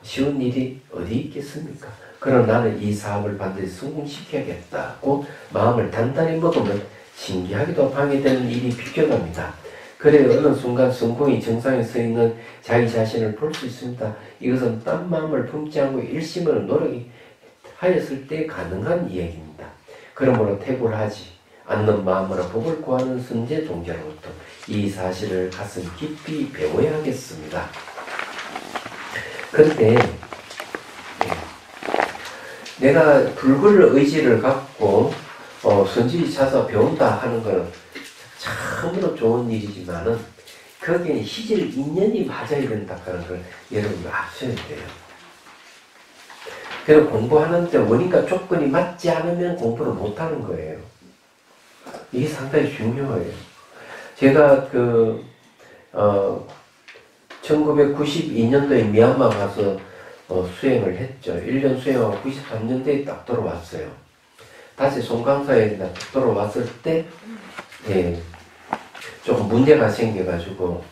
쉬운 일이 어디 있겠습니까? 그럼 나는 이 사업을 반드시 성공시켜야겠다고 마음을 단단히 먹으면 신기하게도 방해되는 일이 비껴갑니다. 그래 어느 순간 성공이 정상에 서 있는 자기 자신을 볼 수 있습니다. 이것은 딴 마음을 품지 않고 일심으로 노력하였을 때 가능한 이야기입니다. 그러므로 태굴하지 않는 마음으로 복을 구하는 선제 동자로부터 이 사실을 가슴 깊이 배워야 하겠습니다. 그런데 내가 불굴 의지를 갖고 선지를 찾아 배운다 하는 것은 참으로 좋은 일이지만은 거기에 희질 인연이 맞아야 된다는 걸 여러분들 아셔야 돼요. 그래서 공부하는데 원인과 조건이 맞지 않으면 공부를 못하는 거예요. 이게 상당히 중요해요. 제가 1992년도에 미얀마 가서 수행을 했죠. 1년 수행하고 93년도에 딱 돌아왔어요. 다시 송강사에 딱 돌아왔을 때 조금 문제가 생겨가지고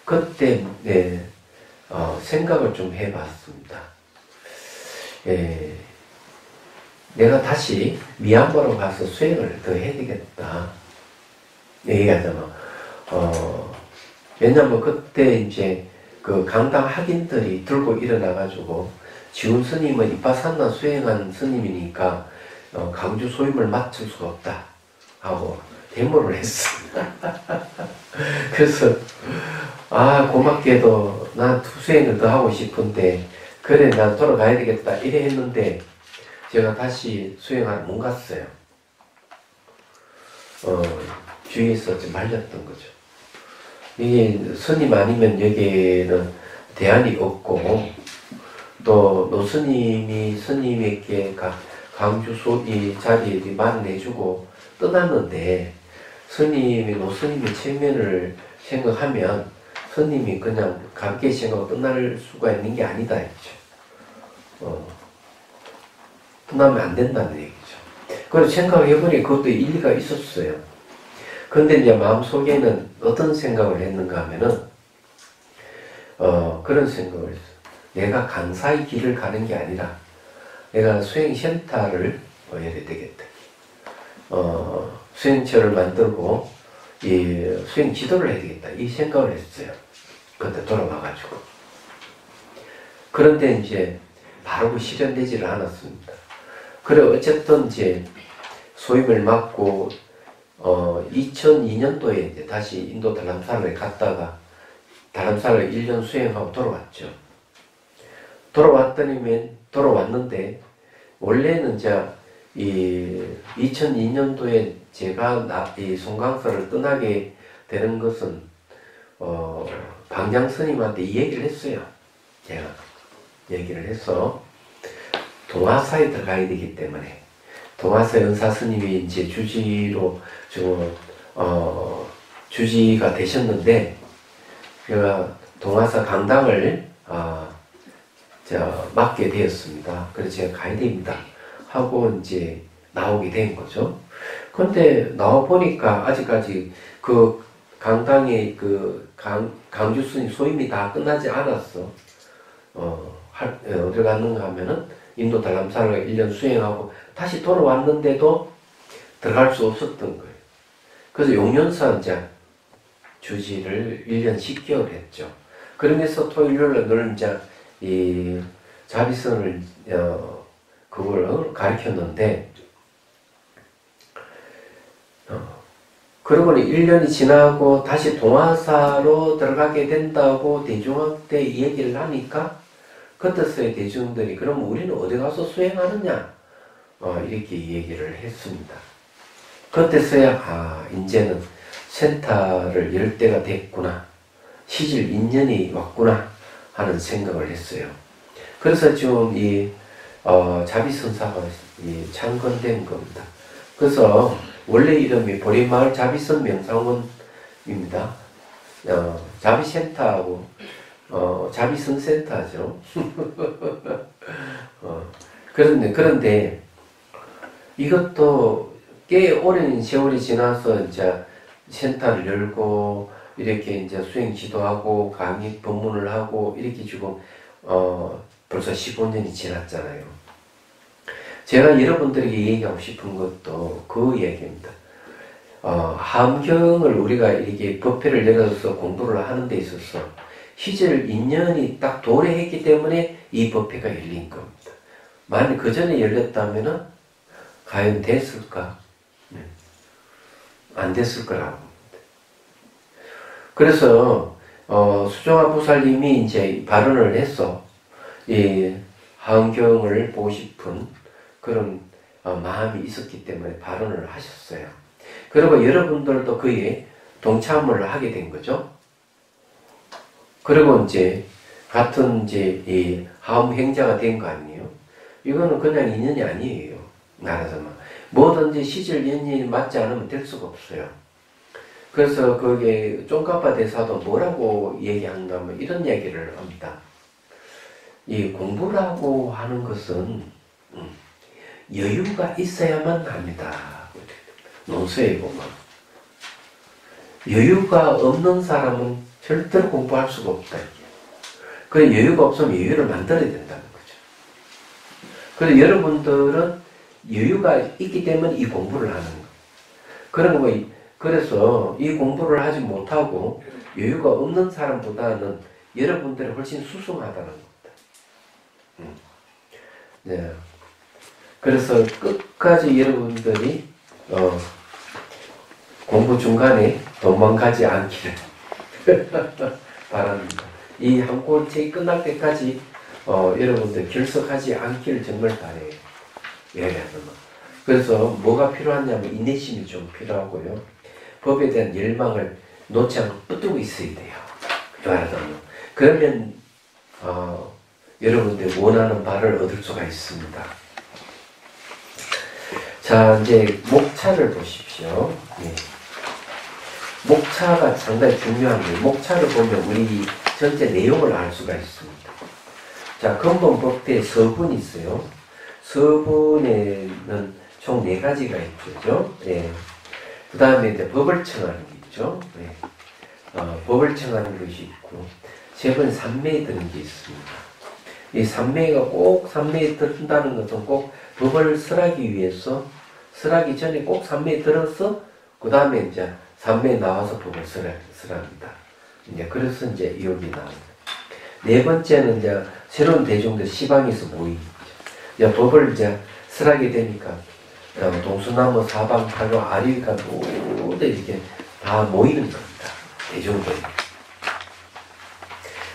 그때 생각을 좀 해봤습니다. 내가 다시 미얀마로 가서 수행을 더 해야 되겠다. 얘기하자면 왜냐면 그때 이제 그 강당 학인들이 들고 일어나가지고 지훈 스님은 이파산나 수행한 스님이니까 강주 소임을 맡을 수가 없다 하고 데모를 했습니다. 그래서 고맙게도 나 수행을 더 하고 싶은데 그래 난 돌아가야 되겠다 이래 했는데 제가 다시 수행하러 못 갔어요. 주위에서 좀 말렸던 거죠. 이게 스님 아니면 여기에는 대안이 없고 또 노스님이 스님에게 강주소 이 자리에 마련해주고 떠났는데 스님이 노스님의 체면을 생각하면 스님이 그냥 가볍게 생각하고 떠날 수가 있는 게 아니다 했죠. 떠나면 안 된다는 얘기죠. 그래서 생각해보니 그것도 일리가 있었어요. 근데 이제 마음속에는 어떤 생각을 했는가 하면은 그런 생각을 했어요. 내가 강사의 길을 가는 게 아니라 내가 수행센터를 해야 되겠다. 수행처를 만들고 이 수행 지도를 해야 되겠다. 이 생각을 했어요. 그때 돌아와가지고. 그런데 이제 바로 실현되지를 않았습니다. 그래 어쨌든 이제 소임을 맡고 2002년도에 이제 다시 인도 달람살에 갔다가 달람살을 1년 수행하고 돌아왔죠. 돌아왔는데 원래는 이제 이 2002년도에 제가 이 송강사를 떠나게 되는 것은 방장 스님한테 이 얘기를 했어요. 제가 얘기를 해서 동화사에 들어가야 되기 때문에 동화사 연사 스님이 이제 주지로 주지가 되셨는데 제가 동화사 강당을 맡게 되었습니다. 그래서 제가 가야 됩니다 하고 이제 나오게 된 거죠. 그런데 나와 보니까 아직까지 그 강당의 그 강주 스님 소임이 다 끝나지 않았어. 어디 갔는가 하면은 인도 달람살을 1년 수행하고 다시 돌아왔는데도 들어갈 수 없었던 거예요. 그래서 용연사 이제 주지를 1년 10개월 했죠. 그러면서 토요일날 늘 이제 이 자비선을 그걸 가르쳤는데 그러고는 1년이 지나고 다시 동아사로 들어가게 된다고 대중학대 얘기를 하니까 그때서야 대중들이 그럼 우리는 어디 가서 수행하느냐 이렇게 얘기를 했습니다. 그때서야 이제는 센터를 열 때가 됐구나, 시질 인연이 왔구나 하는 생각을 했어요. 그래서 지금 이 자비선사가 창건된 겁니다. 그래서 원래 이름이 보리마을 자비선 명상원입니다. 자비센터하고 자비선센터죠. 그런데 이것도 꽤 오랜 세월이 지나서 이제 센터를 열고 이렇게 이제 수행 지도하고 강의 법문을 하고 이렇게 지금 벌써 15년이 지났잖아요. 제가 여러분들에게 얘기하고 싶은 것도 그 얘기입니다. 함경을 우리가 이렇게 법회를 열어서 공부를 하는 데 있어서 시절 인연이 딱 도래했기 때문에 이 법회가 열린 겁니다. 만약 그 전에 열렸다면은 과연 됐을까? 안 됐을 거라고 봅니다. 그래서 수정화 보살님이 이제 발언을 해서 이 함경을 보고 싶은 그런 마음이 있었기 때문에 발언을 하셨어요. 그리고 여러분들도 그에 동참을 하게 된 거죠. 그리고 이제 같은 이제 이 하음 행자가 된 거 아니에요. 이거는 그냥 인연이 아니에요. 말하자면 뭐든지 시절 인연이 맞지 않으면 될 수가 없어요. 그래서 그게 쫑까파 대사도 뭐라고 얘기한다면 이런 얘기를 합니다. 이 공부라고 하는 것은 여유가 있어야만 합니다. 논서에 보면 여유가 없는 사람은 절대로 공부할 수가 없다. 그래 여유가 없으면 여유를 만들어야 된다는 거죠. 그래서 여러분들은 여유가 있기 때문에 이 공부를 하는 거예요. 그런 거 그래서 이 공부를 하지 못하고 여유가 없는 사람보다는 여러분들이 훨씬 수승하다는 겁니다. 네. 그래서 끝까지 여러분들이 공부 중간에 도망가지 않기를 바랍니다. 이 한 권책이 끝날 때까지 여러분들 결석하지 않기를 정말 바래요. 그래서 뭐가 필요하냐면 인내심이 좀 필요하고요. 법에 대한 열망을 놓지 않고 붙들고 있어야 돼요. 말하자면 그러면 여러분들 원하는 바를 얻을 수가 있습니다. 자, 이제 목차를 보십시오. 예. 목차가 상당히 중요한데 목차를 보면 우리 전체 내용을 알 수가 있습니다. 자, 근본법대에 서분이 있어요. 서분에는 총 4가지가 있죠. 예. 그 다음에 이제 법을 청하는 게 있죠. 예. 법을 청하는 것이 있고, 세 번에 삼매에 드는 게 있습니다. 이 삼매가 꼭 삼매에 든다는 것은 꼭 법을 설하기 위해서, 설하기 전에 꼭 삼매에 들어서, 그 다음에 이제 삼매에 나와서 법을 설합니다. 이제 그래서 이제 여기 나옵니다. 4번째는 이제 새로운 대중들 시방에서 모이죠. 이제 법을 이제 설하게 되니까 동서남북 사방 팔로 아리가 모두 이렇게 다 모이는 겁니다. 대중들이.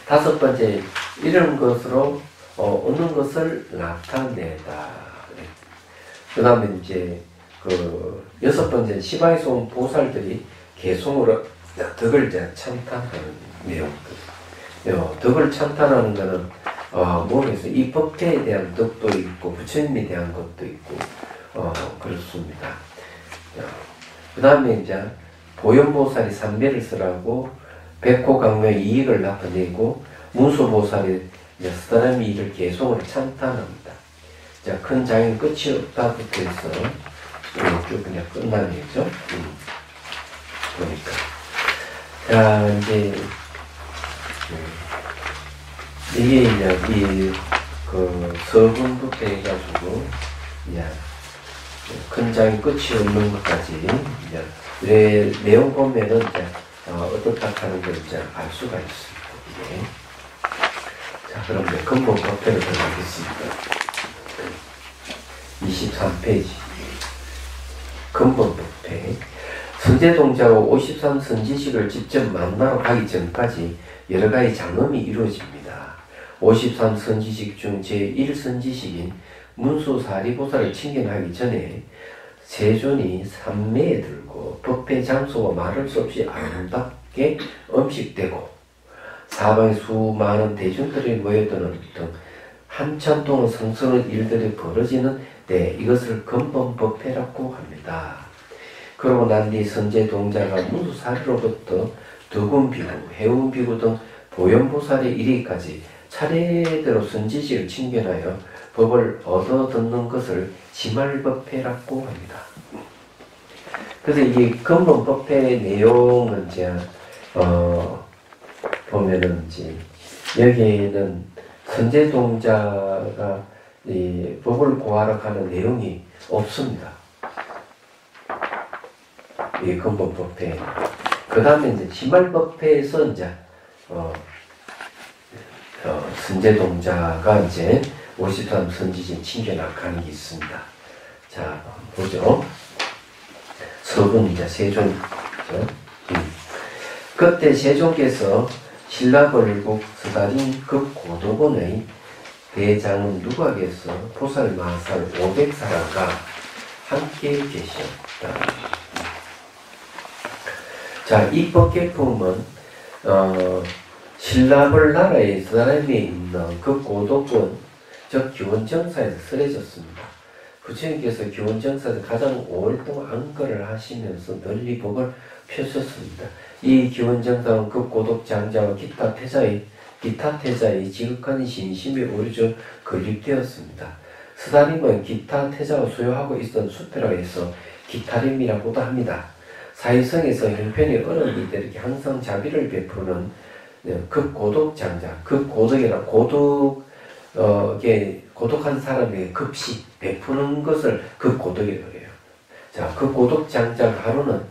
5번째, 이런 것으로 얻는 것을 나타내다. 그 다음에 이제 6번째, 시방에서 온 보살들이 개송으로 덕을 이제 찬탄하는 내용들. 덕을 찬탄하는 것은 모르겠어요. 이 법회에 대한 덕도 있고 부처님에 대한 것도 있고 그렇습니다. 그 다음에 이제 보현보살이 삼매를 설하고 백호강명의 이익을 나타내고 문수보살이 스다람이 이를 개송으로 찬탄합니다. 자, 큰 장인 끝이 없다고 해서 쭉 그냥 끝나네죠. 보니까. 자, 이제 이게 이제 서분부터 해가지고 이제 큰 장이 끝이 없는 것까지 이제 내용 보면은 이제 어떻다 하는 걸 이제 알 수가 있습니다. 이게. 자, 그럼 이제 근본 법회를 들어가겠습니다. 23페이지. 근본 법회. 선제동자와 53 선지식을 직접 만나러 가기 전까지 여러 가지 장엄이 이루어집니다. 53 선지식 중 제1선지식인 문수사리보살을 칭견하기 전에 세존이 삼매에 들고 법회 장소와 말할 수 없이 아름답게 음식되고 사방에 수많은 대중들이 모여드는 등 한참 동안 성스러운 일들이 벌어지는 때 이것을 근본법회라고 합니다. 그러고 난 뒤 선제동자가 문수사리로부터 덕운비구, 해운비구 등 보현보살에 이르기까지 차례대로 선지식을 칭견하여 법을 얻어듣는 것을 지말법회라고 합니다. 그래서 이 근본법회의 내용은 이제 보면은 이제 여기에는 선제동자가 이 법을 고하러 가는 내용이 없습니다. 이 근본법회. 그 다음에 이제 지말법회에서 이제 선제동자가 이제 53 선지식 칭견을 가는 게 있습니다. 자, 보죠. 서군 이제 세존. 그때 세종께서 신라벌국 스다린 극고도본의 대장은 누각에서 보살 마살 500사람과 함께 계셨다. 자, 이 법계품은 신라벌 나라의 스다림에 있는 극고도본 즉 기원정사에서 쓰여졌습니다. 부처님께서 기원정사에서 가장 오랫동안 안거를 하시면서 널리 법을 펴셨습니다. 이 기원정사는 극고독장자와 기타 태자의 지극한 신심에 오르져 건립되었습니다. 스다림은 기타 태자가 소유하고 있던 수표라고 해서 기타림이라고도 합니다. 사회성에서 형편이 어려운 이들에게 항상 자비를 베푸는 극고독장자, 극고독이라 고독한 사람에게 급시 베푸는 것을 극고독이라고 해요. 자, 극고독장자가 하루는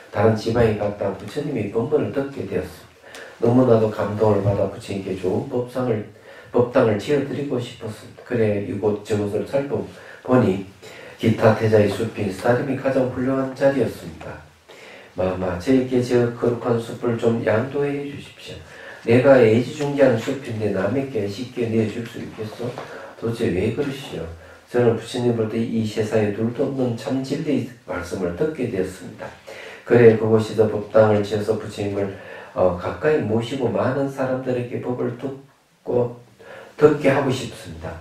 다른 지방에 갔다 부처님의 법문을 듣게 되었습니다. 너무나도 감동을 받아 부처님께 좋은 법당을 지어드리고 싶었습니다. 그래 이곳 저곳을 살펴보니 기타 태자의 숲인 스다림이 가장 훌륭한 자리였습니다. 마마 저에게 저 거룩한 숲을 좀 양도해 주십시오. 내가 애지중지하는 숲인데 남에게 쉽게 내줄 수 있겠어? 도대체 왜 그러시오? 저는 부처님으로부터 이 세상에 둘도 없는 참 진리의 말씀을 듣게 되었습니다. 그래 그곳에서 법당을 지어서 부처님을 가까이 모시고 많은 사람들에게 법을 듣게 하고 싶습니다.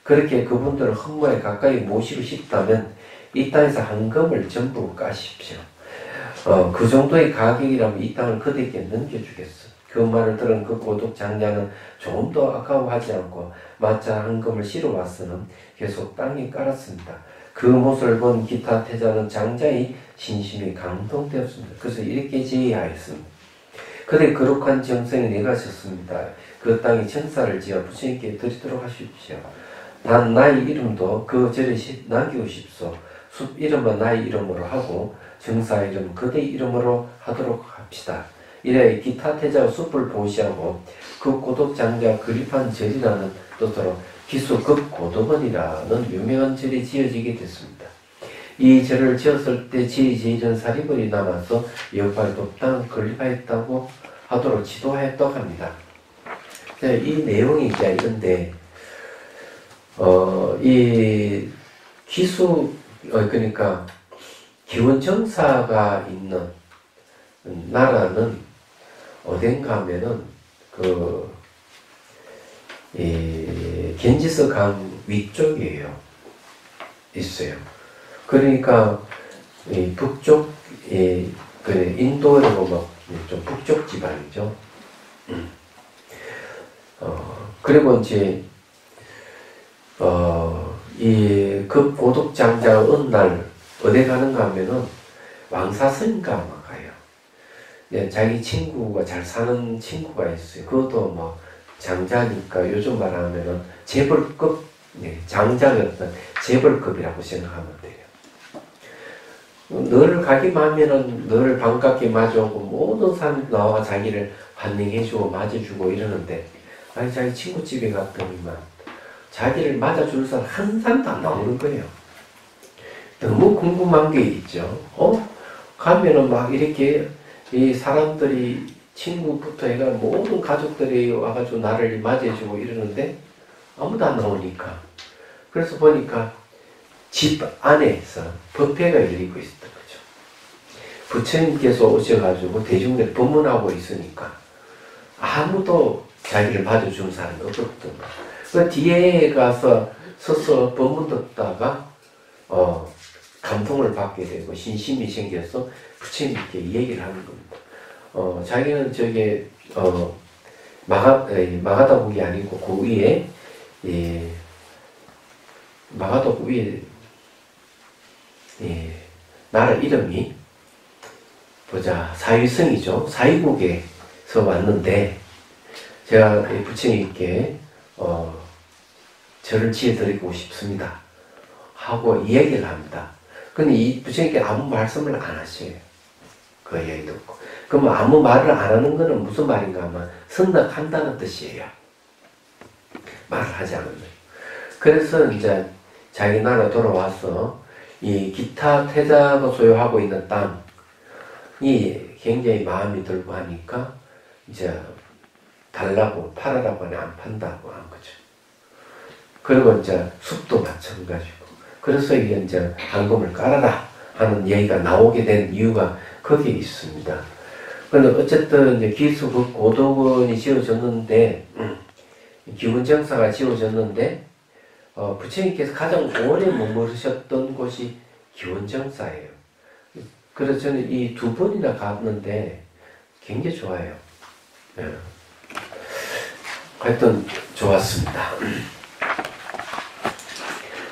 그렇게 그분들을 헌무에 가까이 모시고 싶다면 이 땅에서 헌금을 전부 까십시오. 그 정도의 가격이라면 이 땅을 그들에게 넘겨주겠어. 그 말을 들은 그 고독 장자는 조금 더 아까워하지 않고 마차 헌금을 실어 왔으는 계속 땅에 깔았습니다. 그 모습을 본 기타 태자는 장자의 신심이 감동되었습니다. 그래서 이렇게 제의하였습니다. 그대 거룩한 정성이 내가셨습니다. 그 땅에 천사를 지어 부처님께 드리도록 하십시오. 단 나의 이름도 그 절에 남기오십소. 숲 이름은 나의 이름으로 하고 정사 이름 그대 이름으로 하도록 합시다. 이래 기타 태자가 숲을 보시하고 그 고독장자 그립한 절이라는 뜻으로 기수 극고독원이라는 유명한 절이 지어지게 됐습니다. 이 절을 지었을 때 제이제이전 사리벌이 남아서 여호와의 법당을 건립하였다고 하도록 지도하였다고 합니다. 이 내용이 이제 이런데 이 기수 그러니까 기원정사가 있는 나라는 어딘가 하면은 겐지스 강 위쪽이에요. 있어요. 그러니까 북쪽 인도라고 막 좀 북쪽 지방이죠. 그리고 이제 이 급고독장자 어느 날 어디 가는가 하면은 왕사선가 아마 가요. 네, 자기 친구가 잘 사는 친구가 있어요. 그것도 뭐 장자니까 요즘 말하면은 재벌급, 네, 장자였던 재벌급이라고 생각하면 돼요. 늘 가기만 하면은 늘 반갑게 맞아오고 모든 사람들이 나와 자기를 환영해주고 맞아주고 이러는데 아니 자기 친구 집에 갔더니만 자기를 맞아줄 사람 한 사람도 안 나오는 거예요. 너무 궁금한 게 있죠. 가면은 막 이렇게 이 사람들이 친구부터 해가 모든 가족들이 와가지고 나를 맞이해주고 이러는데 아무도 안 나오니까. 그래서 보니까 집 안에서 법회가 열리고 있었던 거죠. 부처님께서 오셔가지고 대중들이 법문하고 있으니까 아무도 자기를 봐주는 사람이 없었던 거예요. 그 뒤에 가서 서서 법문 듣다가 감동을 받게 되고 신심이 생겨서 부처님께 얘기를 하는 겁니다. 자기는 저게 마가다국이 아니고 그 위에 마가다국 위에 나라 이름이 보자 사위성이죠. 사위국에서 왔는데 제가 부처님께 절을 지어드리고 싶습니다 하고 이야기를 합니다. 근데 이 부처님께 아무 말씀을 안 하셔요. 그 이야기 듣고. 그럼 아무 말을 안 하는 거는 무슨 말인가 하면 선덕한다는 뜻이에요. 말을 하지 않는 거예요. 그래서 이제 자기 나라 돌아와서 이 기타 태자가 소유하고 있는 땅이 굉장히 마음이 들고 하니까 이제 달라고 팔아라고 하니 안 판다고 한 거죠. 그리고 이제 숲도 마찬가지고. 그래서 이게 이제 한금을 깔아라 하는 얘기가 나오게 된 이유가 거기에 있습니다. 그런데 어쨌든 이제 기수국 고도원이 지어졌는데, 기원정사가 지어졌는데, 부처님께서 가장 오래 머무르셨던 곳이 기원정사예요. 그래서 저는 이 두 번이나 갔는데 굉장히 좋아요. 예. 하여튼 좋았습니다.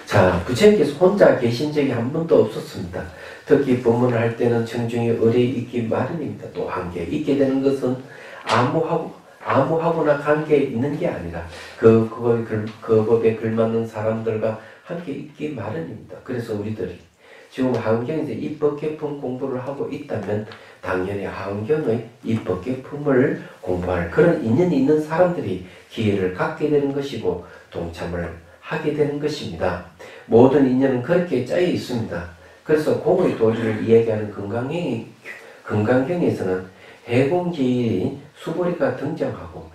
자, 부처님께서 혼자 계신 적이 한 번도 없었습니다. 특히 법문을 할 때는 청중이 의뢰 있기 마련입니다. 또 한계 있게 되는 것은 아무하고나 관계 있는 게 아니라 그 법에 걸맞는 사람들과 함께 있기 마련입니다. 그래서 우리들이 지금 하은경에서 입법개품 공부를 하고 있다면 당연히 하은경의 입법개품을 공부할 그런 인연이 있는 사람들이 기회를 갖게 되는 것이고 동참을 하게 되는 것입니다. 모든 인연은 그렇게 짜여 있습니다. 그래서 공의 도리를 이야기하는 금강경에서는 해공기일인 수보리가 등장하고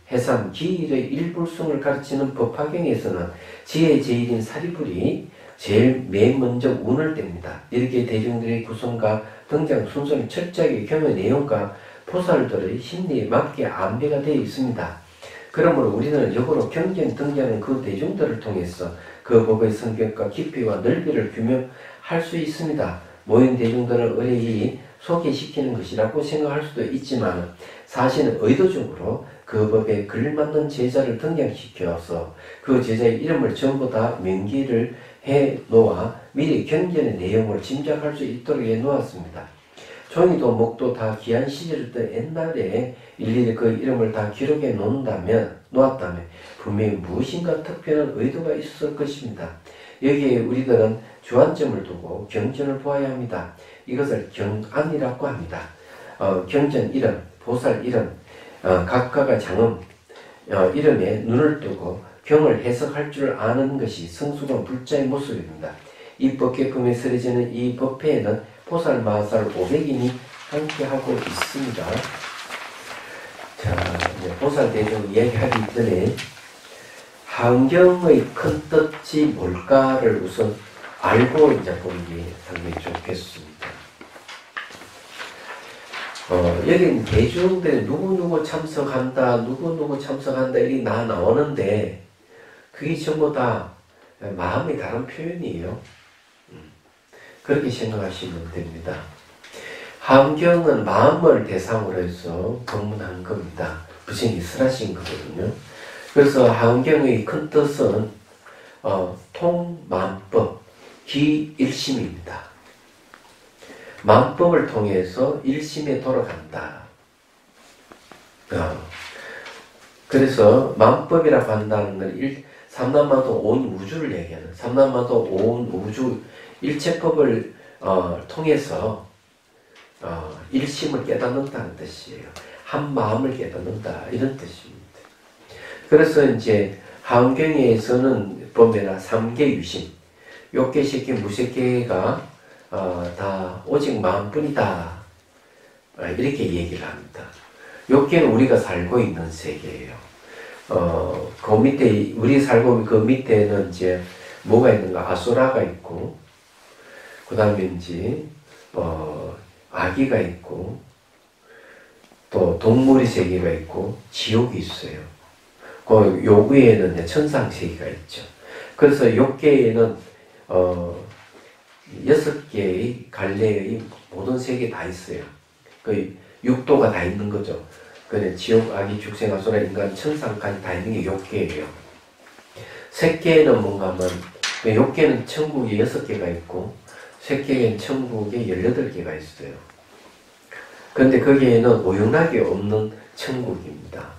해삼 기일의 일불성을 가르치는 법화경에서는 지혜 제일인 사리불이 제일 맨 먼저 운을 뗍니다. 이렇게 대중들의 구성과 등장 순서는 철저하게 경의 내용과 포살들의 심리에 맞게 안배가 되어 있습니다. 그러므로 우리는 역으로 경전 등장하는 그 대중들을 통해서 그 법의 성격과 깊이와 넓이를 규명할 수 있습니다. 모인 대중들을 의뢰히 소개시키는 것이라고 생각할 수도 있지만 사실은 의도적으로 그 법에 걸맞는 제자를 등장시켜서 그 제자의 이름을 전부 다 명기를 해 놓아 미리 경전의 내용을 짐작할 수 있도록 해 놓았습니다. 종이도 목도 다 귀한 시절일 때 옛날에 일일이 그 이름을 다 기록해 놓았다면 분명히 무엇인가 특별한 의도가 있었을 것입니다. 여기에 우리들은 주안점을 두고 경전을 보아야 합니다. 이것을 경안이라고 합니다. 경전 이름, 보살 이름, 각각의 장음 이름에 눈을 뜨고 경을 해석할 줄 아는 것이 성수관 불자의 모습입니다. 이 법계품에 쓰여지는 이 법회에는 보살, 마살 500인이 함께하고 있습니다. 자, 보살 대중 이야기하기 전에 하은경의 큰 뜻이 뭘까를 우선 알고 이제 보는 게 상당히 좋겠습니다. 여기는 대중들이 누구누구 참석한다, 누구누구 참석한다, 이게 나오는데, 그게 전부 다 마음이 다른 표현이에요. 그렇게 생각하시면 됩니다. 하은경은 마음을 대상으로 해서 법문한 겁니다. 부처님이 설하신 거거든요. 그래서 하은경의 큰 뜻은 통만법, 기일심입니다. 만법을 통해서 일심에 돌아간다. 그래서 만법이라고 한다는 건 삼남만도 온 우주를 얘기하는, 삼남만도 온 우주 일체법을 통해서 일심을 깨닫는다는 뜻이에요. 한 마음을 깨닫는다, 이런 뜻입니다. 그래서 이제 하은경에서는 보면 삼계 유심, 욕계, 색계, 무색계가 다 오직 마음뿐이다. 이렇게 얘기를 합니다. 욕계는 우리가 살고 있는 세계예요. 그 밑에, 우리 살고 있는 그 밑에는 이제 뭐가 있는가? 아수라가 있고, 그 다음에 이제, 아기가 있고, 또 동물의 세계가 있고, 지옥이 있어요. 그 요구에는 이제 천상 세계가 있죠. 그래서 욕계에는, 6개의 갈래의 모든 세계 다 있어요. 그 육도가 다 있는 거죠. 그래 지옥, 아기, 축생, 아수라, 인간, 천상까지 다 있는 게 욕계예요. 색계는 뭔가 하면 욕계는 천국이 6개가 있고 색계에는 천국이 18개가 있어요. 그런데 거기에는 오용락이 없는 천국입니다.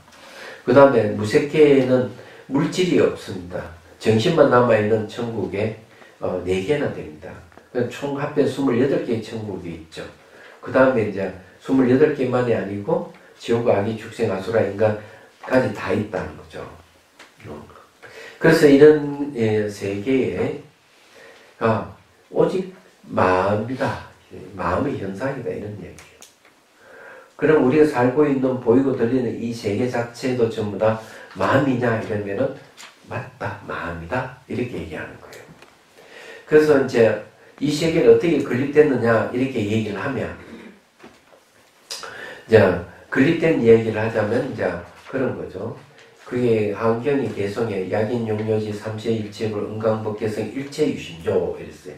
그 다음에 무색계에는 물질이 없습니다. 정신만 남아있는 천국에 4개나 됩니다. 총 합해 28개의 천국이 있죠. 그 다음에 이제 28개만이 아니고 지옥, 아기, 축생, 아수라, 인간까지 다 있다는 거죠. 그래서 이런 세계에 오직 마음이다. 마음의 현상이다. 이런 얘기예요. 그럼 우리가 살고 있는 보이고 들리는 이 세계 자체도 전부 다 마음이냐 이러면은 맞다. 마음이다. 이렇게 얘기하는 거예요. 그래서 이제 이 세계를 어떻게 건립됐느냐 이렇게 얘기를 하면 이제 건립된 얘기를 하자면 이제 그런 거죠. 그게 한경이 개성에 약인 용료지 삼세일체불 은강법계성 일체유심조 이랬어요.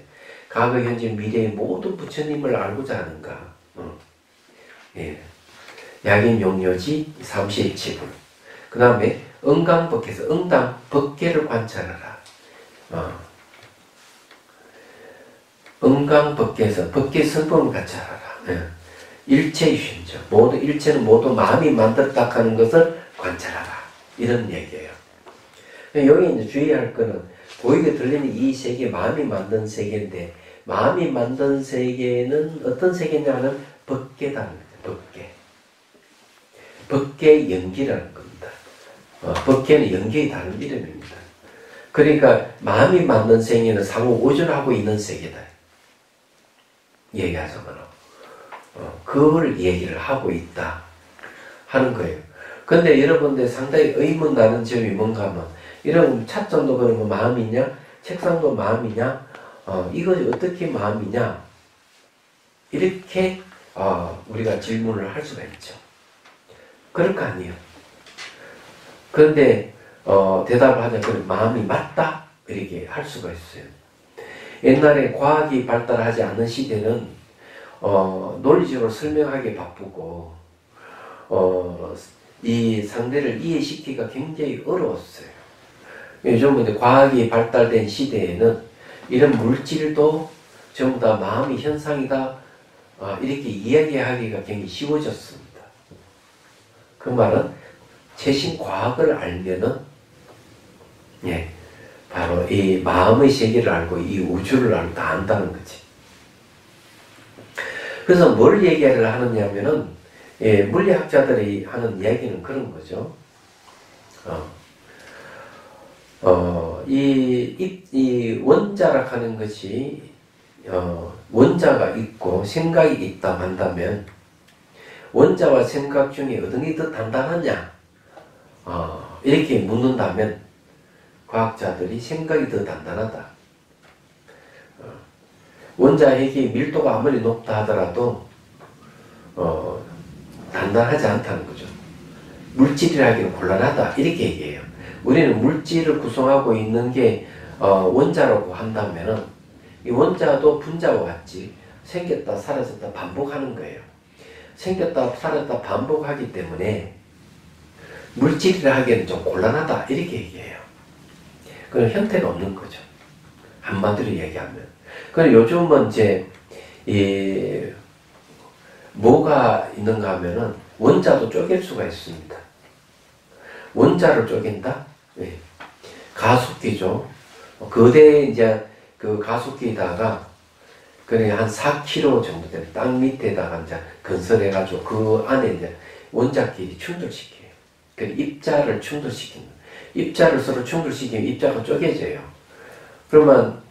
과거 현재 미래의 모든 부처님을 알고자 하는가. 예. 약인 용료지 삼세일체불. 그 다음에 은강법계성 응당 법계를 관찰하라. 은강법계에서 법계 성품을 관찰하라. 일체유심조. 모두 일체는 모두 마음이 만들었다 하는 것을 관찰하라. 이런 얘기예요. 여기 이제 주의할 거는 보이게 들리는 이 세계 마음이 만든 세계인데 마음이 만든 세계는 어떤 세계냐는 법계다는 거죠. 법계. 법계 연기라는 겁니다. 법계는 연기의 다른 이름입니다. 그러니까 마음이 만든 세계는 상호 오존하고 있는 세계다. 얘기하자면 그걸 얘기를 하고 있다 하는 거예요. 근데 여러분들 상당히 의문 나는 점이 뭔가 하면 이런 찻잔도 그런 거 마음이냐? 책상도 마음이냐? 이것이 어떻게 마음이냐? 이렇게 우리가 질문을 할 수가 있죠. 그럴 거 아니에요. 그런데 대답을 하자 그럼 마음이 맞다? 이렇게 할 수가 있어요. 옛날에 과학이 발달하지 않은 시대는 논리적으로 설명하기 바쁘고 이 상대를 이해시키기가 굉장히 어려웠어요. 요즘은 이제 과학이 발달된 시대에는 이런 물질도 전부 다 마음의 현상이다 이렇게 이야기하기가 굉장히 쉬워졌습니다. 그 말은 최신 과학을 알면은 바로 이 마음의 세계를 알고 이 우주를 알고 다 안다는 거지. 그래서 뭘 얘기를 하느냐면은 물리학자들이 하는 이야기는 그런 거죠. 이 원자라 하는 것이 원자가 있고 생각이 있다 한다면 원자와 생각 중에 어느 게 더 단단하냐 이렇게 묻는다면 과학자들이 생각이 더 단단하다. 원자핵이 밀도가 아무리 높다 하더라도 단단하지 않다는 거죠. 물질이라기는 곤란하다 이렇게 얘기해요. 우리는 물질을 구성하고 있는 게 원자라고 한다면은 이 원자도 분자와 같이 생겼다 사라졌다 반복하는 거예요. 생겼다 사라졌다 반복하기 때문에 물질이라 하기에는 좀 곤란하다 이렇게 얘기해요. 그건 형태가 없는 거죠. 한마디로 얘기하면. 그럼 요즘은 이제 뭐가 있는가 하면은 원자도 쪼갤 수가 있습니다. 원자를 쪼갠다? 네. 가속기죠. 거대 이제 그 가속기에다가 그래 한 4km 정도 되는 땅 밑에다가 이제 건설해가지고 그 안에 이제 원자끼리 충돌시켜요. 그 입자를 충돌시키는. 입자를 서로 충돌시키면 입자가 쪼개져요. 그러면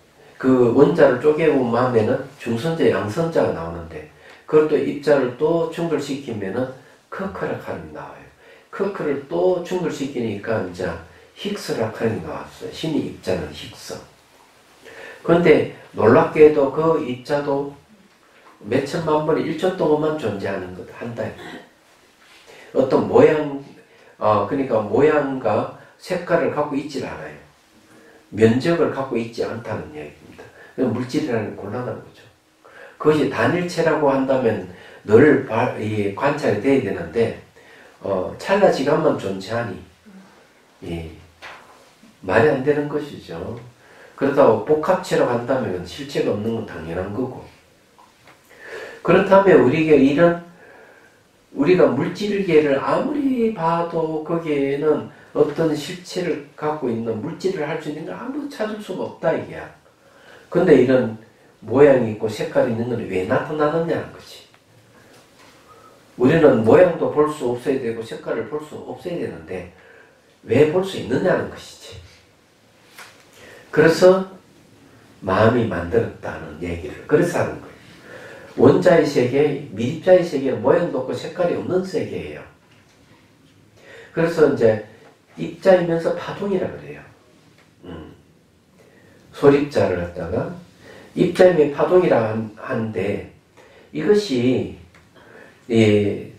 그 원자를 쪼개보면은 중선자, 양선자가 나오는데 그걸 또 입자를 또 충돌시키면은 커크라칸이 나와요. 커크를 또 충돌시키니까 이제 힉스라칸이 나왔어요. 신이 입자는 힉스. 그런데 놀랍게도 그 입자도 몇 천만 번에 1초 동안만 존재하는 것, 한 달. 어떤 모양, 그러니까 모양과 색깔을 갖고 있질 않아요. 면적을 갖고 있지 않다는 얘기입니다. 물질이라는 곤란한 거죠. 그것이 단일체라고 한다면 늘 관찰이 돼야 되는데, 찰나지간만 존재하니, 말이 안 되는 것이죠. 그렇다고 복합체라고 한다면 실체가 없는 건 당연한 거고. 그렇다면 우리가 물질계를 아무리 봐도 거기에는 어떤 실체를 갖고 있는 물질을 할 수 있는 걸 아무도 찾을 수가 없다 이게야. 근데 이런 모양이 있고 색깔이 있는 건 왜 나타나느냐는 거지. 우리는 모양도 볼 수 없어야 되고 색깔을 볼 수 없어야 되는데 왜 볼 수 있느냐는 것이지. 그래서 마음이 만들었다는 얘기를 그래서 하는 거예요. 원자의 세계, 미립자의 세계는 모양도 없고 색깔이 없는 세계예요. 그래서 이제 입자이면서 파동이라 그래요. 소립자를 갖다가 입자이면 파동이라 하는데 이것이 이제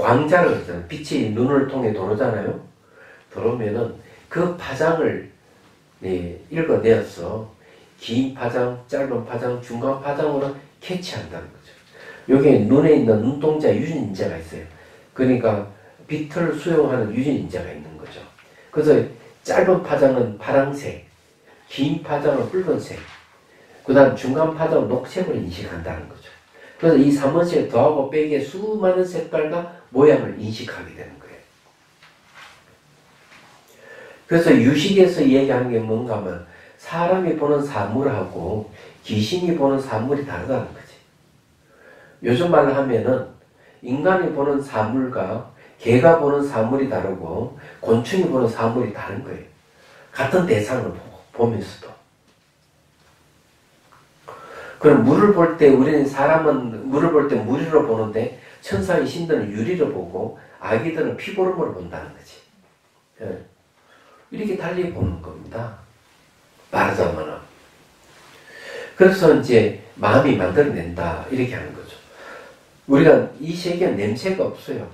광자를 그러잖아요. 빛이 눈을 통해 들어오잖아요. 들어오면은 그 파장을 읽어내어서 긴 파장, 짧은 파장, 중간 파장으로 캐치한다는 거죠. 여기 눈에 있는 눈동자 유진인자가 있어요. 그러니까 빛을 수용하는 유진인자가 있는 거죠. 그래서 짧은 파장은 파랑색, 긴 파장은 붉은색, 그 다음 중간 파장은 녹색을 인식한다는 거죠. 그래서 이 3원색 더하고 빼기에 수많은 색깔과 모양을 인식하게 되는 거예요. 그래서 유식에서 얘기하는 게 뭔가 하면 사람이 보는 사물하고 귀신이 보는 사물이 다르다는 거지. 요즘 말로 하면은 인간이 보는 사물과 개가 보는 사물이 다르고 곤충이 보는 사물이 다른 거예요. 같은 대상을 보면서도. 그럼 물을 볼 때 우리는 사람은 물을 볼 때 무리로 보는데 천사의 신들은 유리로 보고 아기들은 피고름으로 본다는 거지. 예. 이렇게 달리 보는 겁니다. 말하자면은. 그래서 이제 마음이 만들어낸다 이렇게 하는 거죠. 우리가 이 세계는 냄새가 없어요.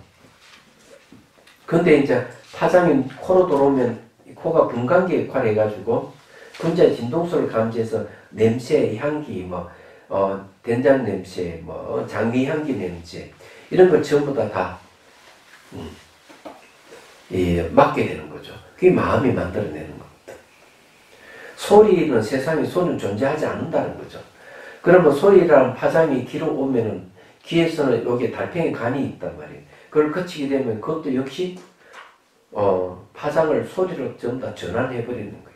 근데 이제 파장이 코로 들어오면 코가 분간기 역할을 해가지고 분자의 진동소를 감지해서 냄새, 향기, 된장 냄새, 장미 향기 냄새 이런 걸 전부 다 맡게 되는 거죠. 그게 마음이 만들어내는 겁니다. 소리는 세상에 소리는 존재하지 않는다는 거죠. 그러면 소리라는 파장이 귀로 오면은 귀에서는 여기에 달팽이 간이 있단 말이에요. 그걸 거치게 되면 그것도 역시 파장을 소리로 전부 다 전환해버리는 거예요.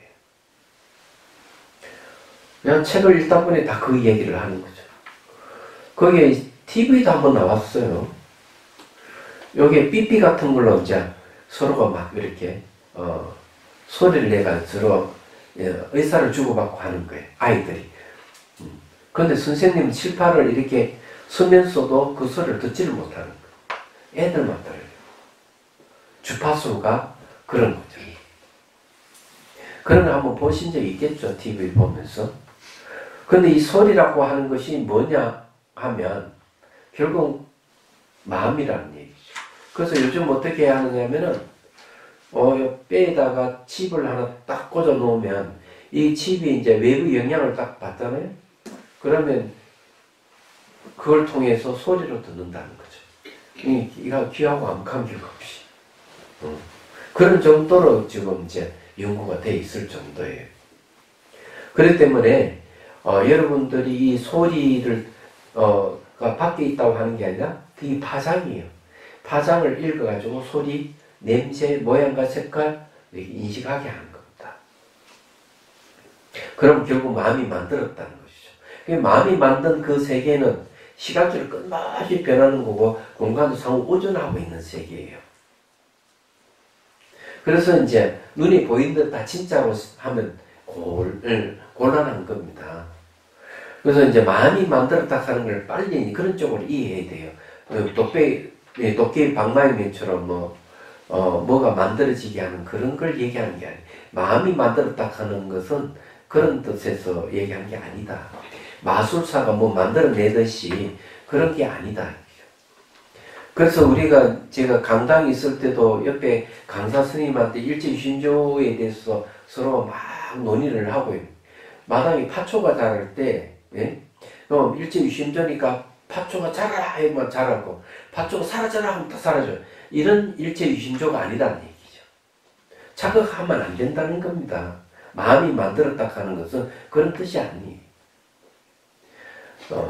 그냥 책을 읽다 보니 다 그 얘기를 하는 거죠. 거기에 TV도 한번 나왔어요. 여기에 삐삐 같은 걸로 이제 서로가 막 이렇게 소리를 내가 서로 의사를 주고받고 하는 거예요. 아이들이. 그런데 선생님은 칠판을 이렇게 쓰면서도 그 소리를 듣지를 못하는 거예요. 애들만 들어요. 주파수가 그런 거죠. 그런 거 한번 보신 적 있겠죠. TV 보면서. 근데 이 소리라고 하는 것이 뭐냐 하면 결국 마음이라는 얘기죠. 그래서 요즘 어떻게 하느냐면은 뼈에다가 칩을 하나 딱 꽂아 놓으면 이 칩이 이제 외부 영향을 딱 받잖아요. 그러면 그걸 통해서 소리로 듣는다는 거죠. 이가 귀하고 암흑한 격 없이. 그런 정도로 지금 이제 연구가 돼 있을 정도예요. 그렇기 때문에 여러분들이 이 소리를 가 밖에 있다고 하는 게 아니라 그게 파장이에요. 파장을 읽어가지고 소리, 냄새, 모양과 색깔 이렇게 인식하게 하는 겁니다. 그럼 결국 마음이 만들었다는 것이죠. 마음이 만든 그 세계는 시각적으로 끝없이 변하는 거고 공간도 상호 오존하고 있는 세계예요. 그래서 이제 눈이 보이는 듯 다 진짜로 하면 곤란한 겁니다. 그래서 이제 마음이 만들었다 하는 걸 빨리 그런 쪽으로 이해해야 돼요. 도깨비 방망이처럼 뭐가 만들어지게 하는 그런 걸 얘기하는 게 아니에요. 마음이 만들었다 하는 것은 그런 뜻에서 얘기하는 게 아니다. 마술사가 뭐 만들어내듯이 그런 게 아니다. 그래서 제가 강당에 있을 때도 옆에 강사 스님한테 일제유신조에 대해서 서로 막 논의를 하고요. 마당에 파초가 자랄 때, 예? 그럼 일제유신조니까 파초가 자라라 하면 자라고, 파초가 사라져라 하면 또 사라져요. 이런 일제유신조가 아니라는 얘기죠. 자극하면 안 된다는 겁니다. 마음이 만들었다 하는 것은 그런 뜻이 아니에요.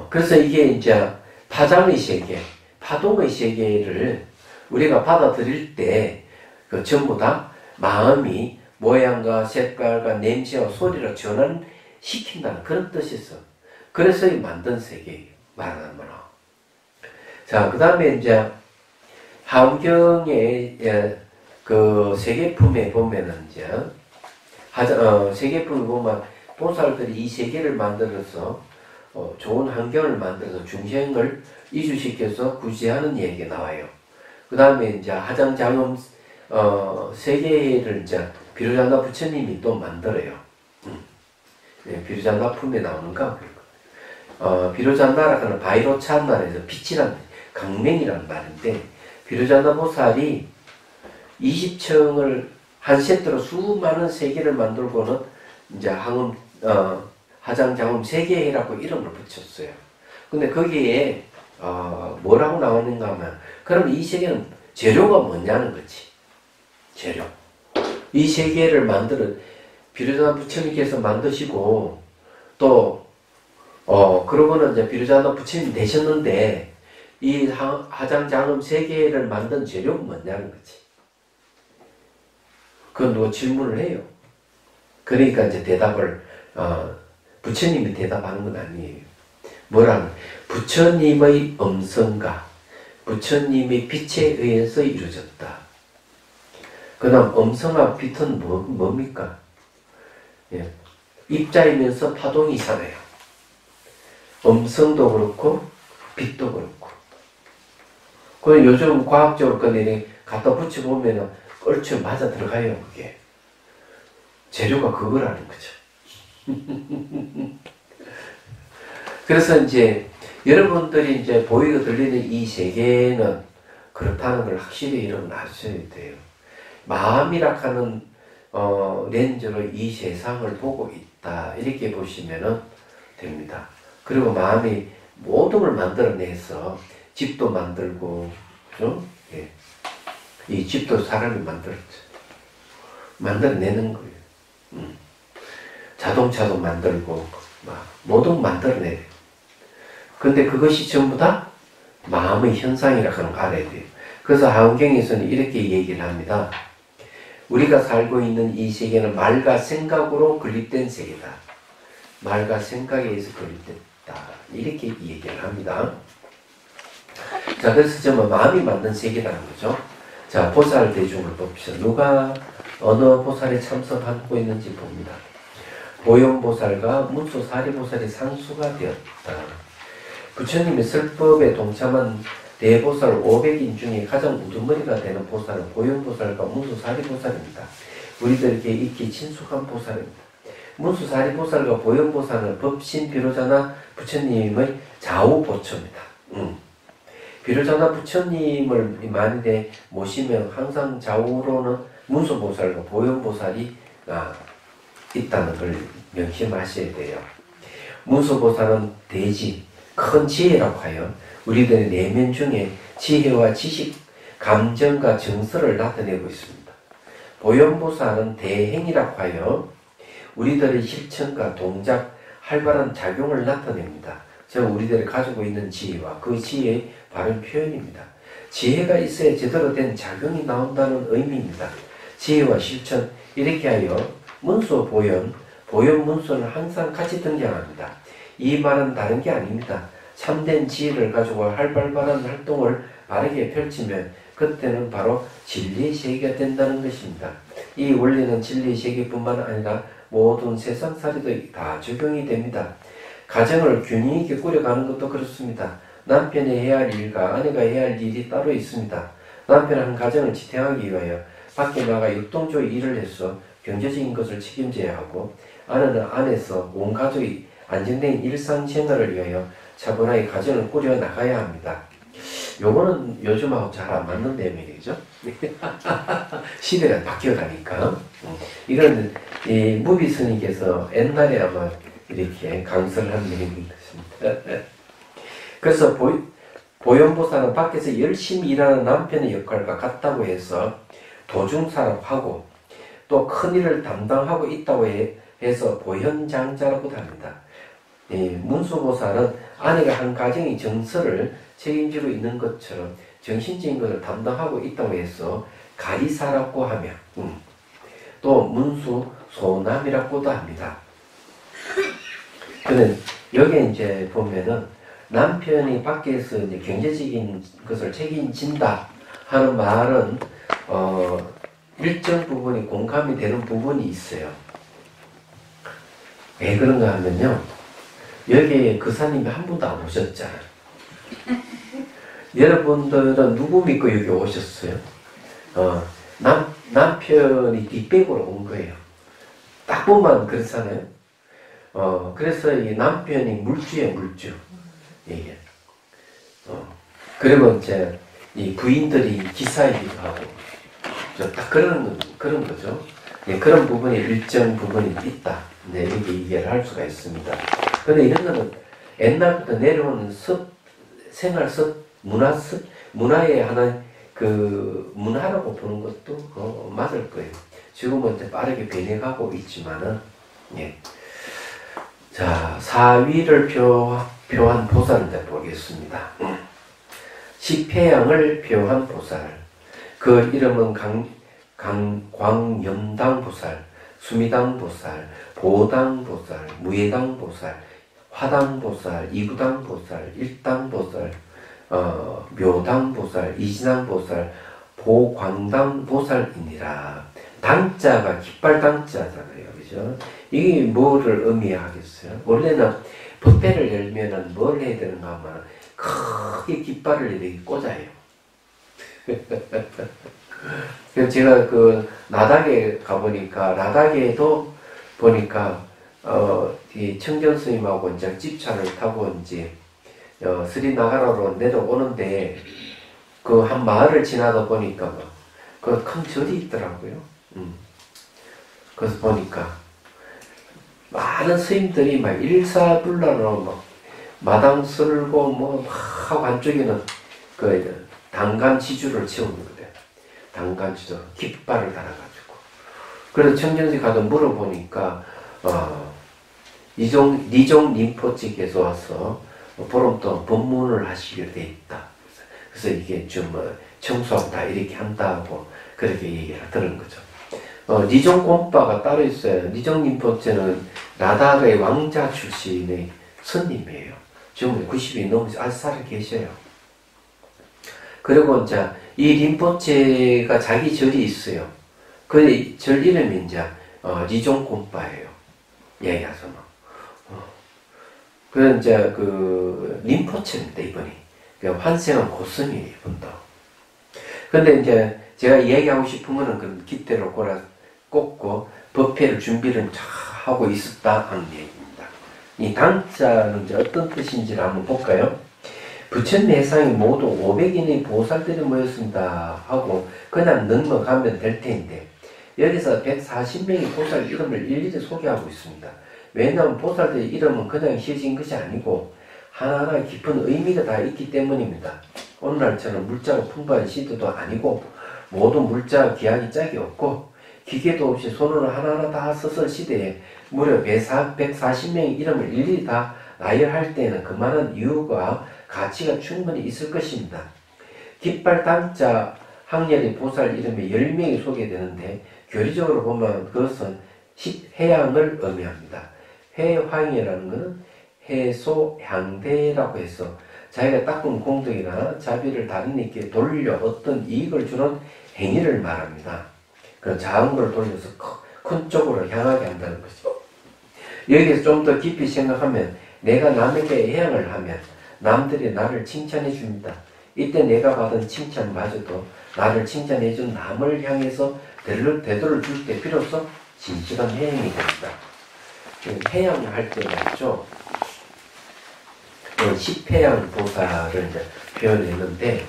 그래서 이게 이제 파장의 세계, 파동의 세계를 우리가 받아들일 때, 전부 다 마음이 모양과 색깔과 냄새와 소리로 전환시킨다는 그런 뜻이 있어. 그래서 이 만든 세계예요. 말하는 거는. 자, 그 다음에 이제 하경의 그 세계품에 보면은 이제 세계품에 보면 보살들이 이 세계를 만들어서 좋은 환경을 만들어서 중생을 이주시켜서 구제하는 얘기가 나와요. 그 다음에 이제 하장장엄 세계를 이제 비로자나 부처님이 또 만들어요. 네, 비로자나 품에 나오는가? 비로자나라는 바이로찬나에서 빛이란 강맹이라는 말인데, 비로자나 보살이 20층을 한 세트로 수많은 세계를 만들고는 이제 하장장엄 세계라고 이름을 붙였어요. 근데 거기에 뭐라고 나오는가 하면, 그럼 이 세계는 재료가 뭐냐는 거지. 재료. 이 세계를 비로자나 부처님께서 만드시고, 또 그러고는 이제 비로자나 부처님 되셨는데, 이 하장장엄 세계를 만든 재료가 뭐냐는 거지. 그건 누가 질문을 해요. 그러니까 이제 대답을, 부처님이 대답하는 건 아니에요. 뭐라는, 부처님의 음성과 부처님의 빛에 의해서 이루어졌다. 그 다음 음성과 빛은 뭡니까? 예. 입자이면서 파동이잖아요. 음성도 그렇고 빛도 그렇고. 그 요즘 과학적으로 그네 갖다 붙여보면 얼추 맞아 들어가요. 그게 재료가 그거라는 거죠. 그래서 이제 여러분들이 이제 보이고 들리는 이 세계는 그렇다는 걸 확실히 여러분 아셔야 돼요. 마음이라 하는 렌즈로 이 세상을 보고 있다. 이렇게 보시면 됩니다. 그리고 마음이 모든 걸 만들어내서 집도 만들고, 그죠? 예. 이 집도 사람이 만들었죠. 만들어내는 거예요. 자동차도 만들고, 모든 걸 만들어내요. 근데 그것이 전부 다 마음의 현상이라고 하는 걸 알아야 돼요. 그래서 하은경에서는 이렇게 얘기를 합니다. 우리가 살고 있는 이 세계는 말과 생각으로 건립된 세계다. 말과 생각에 의해서 건립됐다. 이렇게 얘기를 합니다. 자, 그래서 정말 마음이 만든 세계라는 거죠. 자, 보살 대중을 봅시다. 누가 어느 보살에 참석하고 있는지 봅니다. 보현보살과 문수사리보살이 상수가 되었다. 부처님의 설법에 동참한 대보살 500인 중에 가장 우두머리가 되는 보살은 보현보살과 문수사리보살입니다. 우리들에게 익히 친숙한 보살입니다. 문수사리보살과 보현보살은 법신 비로자나 부처님의 좌우보처입니다. 비로자나 부처님을 만일에 모시면 항상 좌우로는 문수보살과 보현보살이 있다는 걸 명심하셔야 돼요. 문수보살은 대지, 큰 지혜라고 하여 우리들의 내면 중에 지혜와 지식, 감정과 정서를 나타내고 있습니다. 보현보살은 대행이라고 하여 우리들의 실천과 동작, 활발한 작용을 나타냅니다. 즉 우리들이 가지고 있는 지혜와 그 지혜의 바른 표현입니다. 지혜가 있어야 제대로 된 작용이 나온다는 의미입니다. 지혜와 실천, 이렇게 하여 문수, 보현, 문수는 항상 같이 등장합니다. 이 말은 다른 게 아닙니다. 참된 지혜를 가지고 활발한 활동을 바르게 펼치면 그때는 바로 진리의 세계가 된다는 것입니다. 이 원리는 진리 세계뿐만 아니라 모든 세상살이도 다 적용이 됩니다. 가정을 균형 있게 꾸려가는 것도 그렇습니다. 남편이 해야 할 일과 아내가 해야 할 일이 따로 있습니다. 남편은 한 가정을 지탱하기 위하여 밖에 나가 역동적으로 일을 해서 경제적인 것을 책임져야 하고, 아내는 안에서 온 가족이 안정된 일상생활을 위하여 차분하게 가정을 꾸려 나가야 합니다. 요거는 요즘하고 잘 안 맞는 내용이죠. 시대가 바뀌어가니까. 이건 이 무비 스님께서 옛날에 아마 이렇게 강설을 한 내용인 것입니다. 그래서 보현보살은 밖에서 열심히 일하는 남편의 역할과 같다고 해서 도중사람하고 또 큰일을 담당하고 있다고 해서 보현장자라고도 합니다. 문수보살은 아내가 한 가정의 정서를 책임지고 있는 것처럼 정신적인 것을 담당하고 있다고 해서 가리사라고 하며, 또 문수소남이라고도 합니다. 근데 여기 이제 보면은 남편이 밖에서 이제 경제적인 것을 책임진다 하는 말은 일정 부분이 공감이 되는 부분이 있어요. 왜 그런가 하면요, 여기에 그 사님이 한 분도 안 오셨잖아요. 여러분들은 누구 믿고 여기 오셨어요? 남편이 뒷백으로 온 거예요. 딱 보면 그렇잖아요. 그래서 이 남편이 물주예요, 물주. 이게. 그리고 이제 이 부인들이 기사이기도 하고, 딱 그런 거죠. 예, 그런 부분이 일정 부분이 있다. 네, 이렇게 이해를 할 수가 있습니다. 근데 이런 거는 옛날부터 내려오는 문화의 하나, 그, 문화라고 보는 것도 맞을 거예요. 지금은 이제 빠르게 변해가고 있지만은, 예. 자, 사위를 표한 보살을 이제 보겠습니다. 십해양을 표한 보살. 그 이름은 광염당보살, 수미당보살, 보당보살, 무예당보살, 화당보살, 이구당보살, 일당보살, 묘당보살, 이진당보살, 보광당보살이니라. 당자가 깃발당자잖아요. 그죠? 이게 뭐를 의미하겠어요? 원래는 법회를 열면은 뭘 해야 되는가 하면 크게 깃발을 이렇게 꽂아요. 그래서 제가 그 나닥에 가보니까, 나닥에도 보니까 이 청전 스님하고 이제 집차를 타고 이제 스리나가라로 내려오는데, 그 한 마을을 지나다 보니까 그 큰 절이 있더라고요. 그래서 보니까 많은 스님들이 막 일사불란으로 막 마당 쓸고 뭐 하고, 한쪽에는 그 당간지주를 채우는 거예요. 당간지주 깃발을 달아가지고. 그래서 청정시 가서 물어보니까 리종 림포치께서 와서 보름동안 법문을 하시게 돼 있다. 그래서 이게 좀 청소하고 다 이렇게 한다고 그렇게 얘기를 들은 거죠. 리종 곰바가 따로 있어요. 리종 림포체는 라다의 왕자 출신의 스님이에요. 지금 90이 넘어서 아직 살아 계셔요. 그리고 이제 이 림포체가 자기 절이 있어요. 그 절 이름이 이제 리종 곰바예요. 얘기하자면. 그 이제 그 림포체입니다, 이분이. 환생은 고스님이에요, 이분도. 근데 이제 제가 이야기하고 싶은 거는 그 깃대로 꽂고 법회를 준비를 잘 하고 있었다 하는 얘기입니다. 이 당자는 이제 어떤 뜻인지를 한번 볼까요? 부처내상이 모두 500인의 보살들이 모였습니다 하고 그냥 넘어가면 될 텐데, 여기서 140명의 보살 이름을 일일이 소개하고 있습니다. 왜냐하면 보살들의 이름은 그냥 지어진 것이 아니고 하나하나 깊은 의미가 다 있기 때문입니다. 오늘날처럼 물자가 풍부한 시대도 아니고 모든 물자 기약이 짝이 없고 기계도 없이 손으로 하나하나 다 썼을 시대에 무려 140명의 이름을 일일이 다 나열할 때에는 그만한 이유가 가치가 충분히 있을 것입니다. 깃발 당자 항렬의 보살 이름에 10명이 소개되는데, 교리적으로 보면 그것은 10해양을 의미합니다. 해황이라는 것은 해소향대라고 해서 자기가 닦은 공덕이나 자비를 다른 이께 돌려 어떤 이익을 주는 행위를 말합니다. 그 작은 걸 돌려서 큰 쪽으로 향하게 한다는 거죠. 여기서 좀 더 깊이 생각하면 내가 남에게 해양을 하면 남들이 나를 칭찬해 줍니다. 이때 내가 받은 칭찬마저도 나를 칭찬해 준 남을 향해서 되돌려 줄 때 비로소 진실한 해양이 됩니다. 해양을 할 때 말이죠. 십해양 보살을 이제 표현했는데,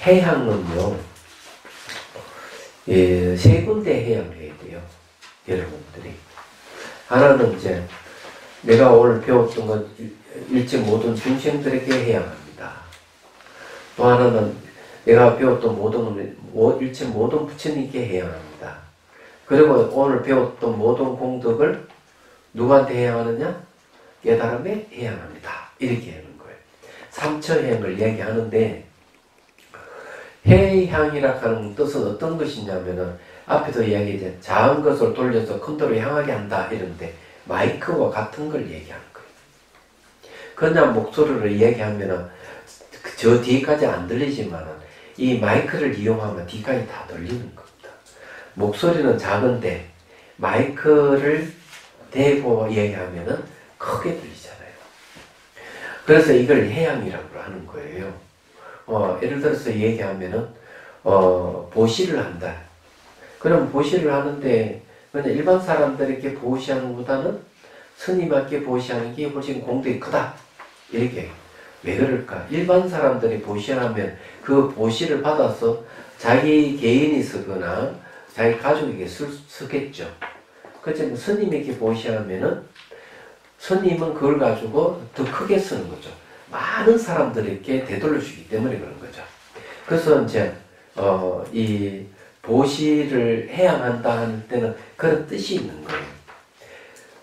해양은요, 세 군데 해양을 해야 돼요. 여러분들이. 하나는 이제 내가 오늘 배웠던 건 일체 모든 중생들에게 해양합니다. 또 하나는 내가 배웠던 일체 모든 부처님께 해양합니다. 그리고 오늘 배웠던 모든 공덕을 누구한테 해양하느냐? 깨달음에 해양합니다. 이렇게 하는 거예요. 삼처해양을 이야기하는데, 해향이라 하는 뜻은 어떤 것이냐면은 앞에도 이야기했죠. 작은 것을 돌려서 큰 도로 향하게 한다 이런데 마이크와 같은 걸 얘기하는 거예요. 그냥 목소리를 이야기하면은 저 뒤까지 안 들리지만은 이 마이크를 이용하면 뒤까지 다 들리는 겁니다. 목소리는 작은데 마이크를 대고 이야기하면은 크게 들리잖아요. 그래서 이걸 해양이라고 하는 거예요. 예를 들어서 얘기하면은 보시를 한다. 그럼 보시를 하는데 그냥 일반 사람들에게 보시하는 것보다는 스님에게 보시하는 게 훨씬 공덕이 크다. 이렇게. 왜 그럴까? 일반 사람들이 보시하면 그 보시를 받아서 자기 개인이 쓰거나 자기 가족에게 쓰겠죠. 그렇지만 스님에게 보시하면은 스님은 그걸 가지고 더 크게 쓰는 거죠. 많은 사람들에게 되돌려주기 때문에 그런 거죠. 그래서 이제 이 보시를 해양한다 하는 때는 그런 뜻이 있는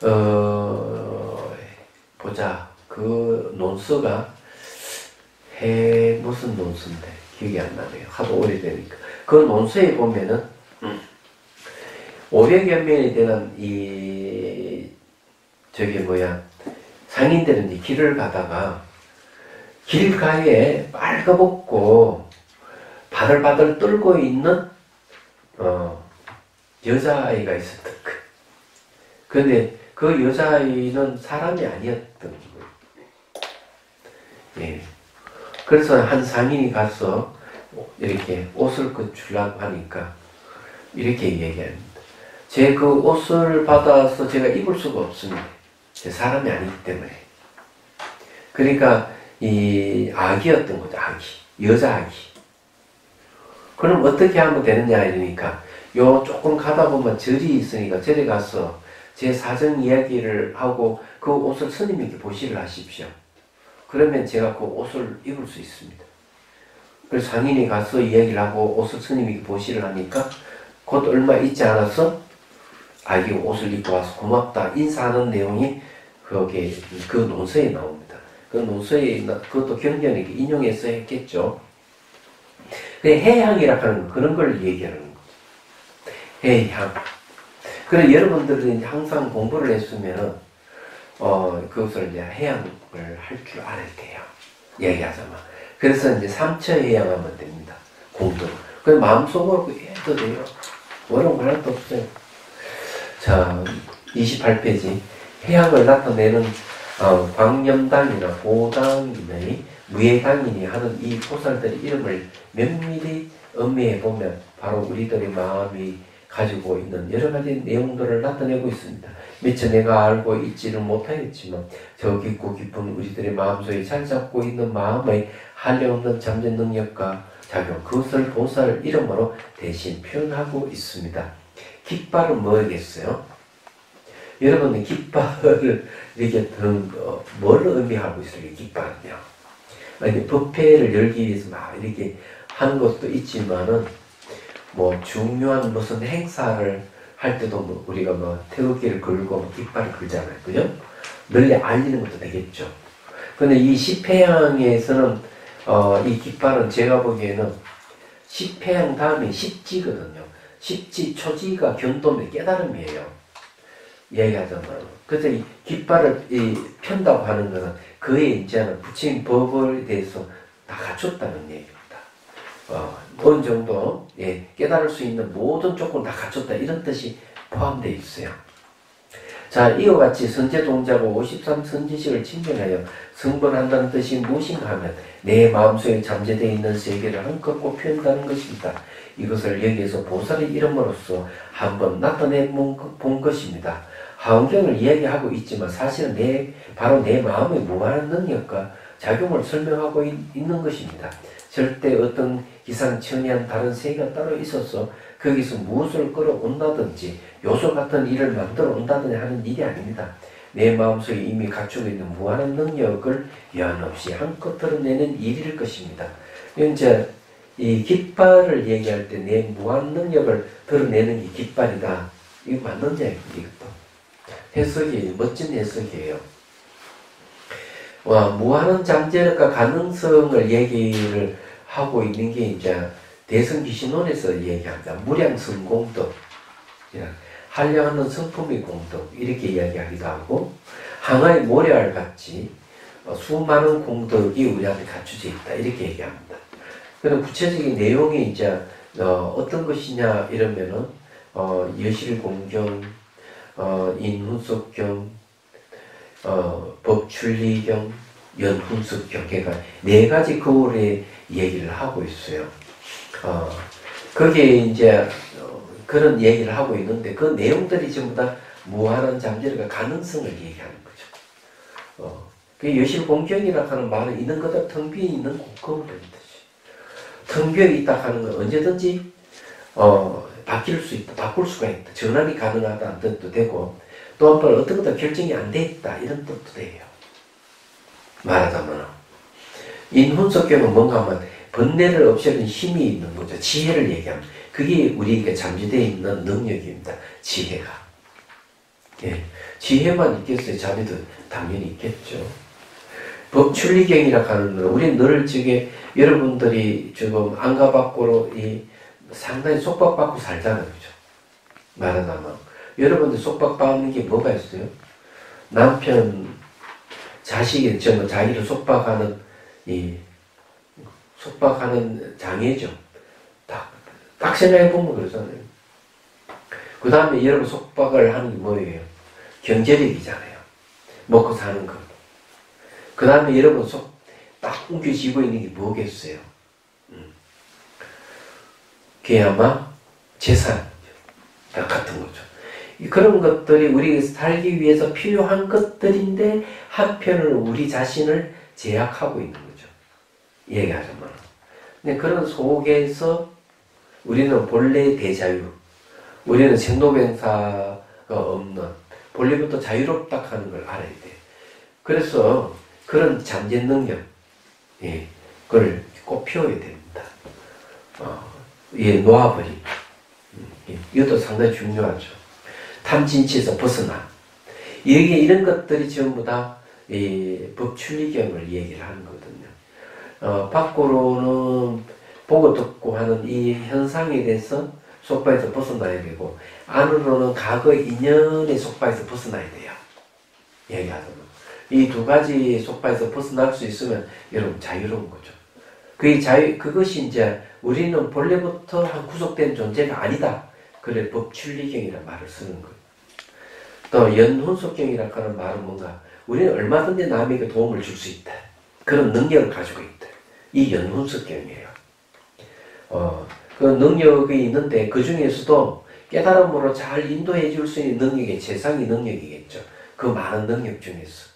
거예요. 보자. 그 논서가 무슨 논서인데 기억이 안 나네요. 하도 오래되니까. 그 논서에 보면은 500여 명이 되는 상인들은 이 길을 가다가 길가에 빨가벗고 바들바들 떨고 있는 여자아이가 있었던 거예요. 그런데 그 여자아이는 사람이 아니었던 거예요. 예. 그래서 한 상인이 가서 이렇게 옷을 주려고 하니까 이렇게 얘기합니다. 제 그 옷을 받아서 제가 입을 수가 없습니다. 제 사람이 아니기 때문에. 그러니까 이 아기였던 거죠. 아기. 여자 아기. 그럼 어떻게 하면 되느냐 이러니까 조금 가다 보면 절이 있으니까 절에 가서 제 사정 이야기를 하고 그 옷을 스님에게 보시를 하십시오. 그러면 제가 그 옷을 입을 수 있습니다. 그래서 상인이 가서 이야기를 하고 옷을 스님에게 보시를 하니까 곧 얼마 있지 않아서 아기 옷을 입고 와서 고맙다 인사하는 내용이 거기에 그 논서에 나옵니다. 그 논서에 그것도 경전에게 인용해서 했겠죠. 해향이라 하는 거, 그런 걸 얘기하는 거. 해향. 그래서 여러분들은 항상 공부를 했으면은 그것을 이제 해양을 할 줄 알아야 돼요. 얘기하자면. 그래서 이제 삼처 해양하면 됩니다. 공덕. 그 마음속으로 해도 돼요. 어려운 거 하나도 없어요. 자, 28페이지. 해양을 나타내는 광염당이나 보당이니 무예당이니 하는 이 보살들의 이름을 면밀히 음미해 보면 바로 우리들의 마음이 가지고 있는 여러 가지 내용들을 나타내고 있습니다. 미처 내가 알고 있지는 못하겠지만 저 깊고 깊은 우리들의 마음속에 잘 잡고 있는 마음의 한량없는 잠재 능력과 작용, 그것을 보살 이름으로 대신 표현하고 있습니다. 깃발은 뭐겠어요? 여러분은 깃발을 이렇게 뭘 의미하고 있어요? 깃발은요. 아니, 법회를 열기 위해서 막 이렇게 하는 것도 있지만은 뭐 중요한 무슨 행사를 할 때도 뭐 우리가 뭐 태극기를 걸고 뭐 깃발을 걸잖아요. 그죠? 널리 알리는 것도 되겠죠. 근데 이 십회양에서는 이 깃발은 제가 보기에는 십회양 다음에 십지거든요. 십지, 초지가 견도의 깨달음이에요. 얘기하자면. 그래서 이 깃발을 편다고 하는 것은 그의 이제는 부처님 법에 대해서 다 갖췄다는 얘기입니다. 어느 정도 깨달을 수 있는 모든 조건을 다 갖췄다 이런 뜻이 포함되어 있어요. 자, 이와 같이 선제 동자가 53 선지식을 증명하여 성불한다는 뜻이 무엇인가 하면 내 마음속에 잠재되어 있는 세계를 한껏 표현한다는 것입니다. 이것을 여기에서 보살의 이름으로써 한번 나타내 본 것입니다. 화엄경을 이야기하고 있지만 사실은 바로 내 마음의 무한한 능력과 작용을 설명하고 있는 것입니다. 절대 어떤 기상천외한 다른 세계가 따로 있어서 거기서 무엇을 끌어온다든지 요소 같은 일을 만들어 온다든지 하는 일이 아닙니다. 내 마음속에 이미 갖추고 있는 무한한 능력을 여한없이 한껏 드러내는 일일 것입니다. 이제 이 깃발을 얘기할 때 내 무한 능력을 드러내는 게 깃발이다. 이거 맞는 이야기입니다. 해석이 멋진 해석이에요. 무한한 잠재력과 가능성을 얘기를 하고 있는 게 이제 대승기신론에서 얘기합니다. 무량성공덕, 한량하는 성품의 공덕 이렇게 이야기하기도 하고 항아의 모래알 같이 수많은 공덕이 우리한테 갖춰져 있다 이렇게 얘기합니다. 그럼 구체적인 내용이 이제 어떤 것이냐 이러면은 여실공경, 인훈속경, 법춘리경, 연훈속경, 그러니까 4가지 거울의 얘기를 하고 있어요. 거기에 이제 그런 얘기를 하고 있는데 그 내용들이 전부 다 무한한 잠재력과 가능성을 얘기하는 거죠. 그 여실공경이라고 하는 말은 있는 거다 텅 비어 있는 거울이라는 뜻이에요. 텅 비어 있다 하는 건 언제든지 바뀔 수 있다, 바꿀 수가 있다, 전환이 가능하다는 뜻도 되고 또 한 번 어떤 것도 결정이 안 돼 있다 이런 뜻도 돼요. 말하자면 인훈속경은 뭔가 하면 번뇌를 없애는 힘이 있는 거죠. 지혜를 얘기하면 그게 우리에게 잠재되어 있는 능력입니다. 지혜가. 지혜만 있겠어요? 자비도 당연히 있겠죠. 법춘리경이라고 하는 건 우리 늘 저게 여러분들이 지금 안과 밖으로 상당히 속박받고 살잖아요. 그죠? 말하자면 여러분들 속박받는 게 뭐가 있어요? 남편, 자식이 자기를 속박하는 속박하는 장애죠. 딱 생각해보면 그러잖아요. 그 다음에 여러분 속박을 하는 게 뭐예요? 경제력이잖아요. 먹고 사는 거. 그 다음에 여러분 딱 움켜쥐고 있는 게 뭐겠어요? 그게 아마 재산 같은 거죠. 그런 것들이 우리 살기 위해서 필요한 것들인데 한편으로 우리 자신을 제약하고 있는 거죠. 얘기하자면. 근데 그런 속에서 우리는 본래 대자유, 우리는 생로병사가 없는 본래부터 자유롭다 하는 걸 알아야 돼. 그래서 그런 잠재 능력, 그걸 꼭 피워야 됩니다. 놓아버림. 이것도 상당히 중요하죠. 탐진치에서 벗어나. 이런 것들이 전부 다 법춘리경을 얘기를 하는 거거든요. 밖으로는 보고 듣고 하는 이 현상에 대해서 속박에서 벗어나야 되고, 안으로는 과거의 인연의 속박에서 벗어나야 돼요. 얘기하자면. 이 2가지 속박에서 벗어날 수 있으면 여러분 자유로운 거죠. 그것이 이제 우리는 본래부터 한 구속된 존재가 아니다. 그래 법춘리경이라는 말을 쓰는 거예요. 또 연훈속경이라고 하는 말은 뭔가 우리는 얼마든지 남에게 도움을 줄 수 있다. 그런 능력을 가지고 있다. 이 연훈속경이에요. 그 능력이 있는데 그 중에서도 깨달음으로 잘 인도해 줄 수 있는 능력이 최상의 능력이겠죠. 그 많은 능력 중에서.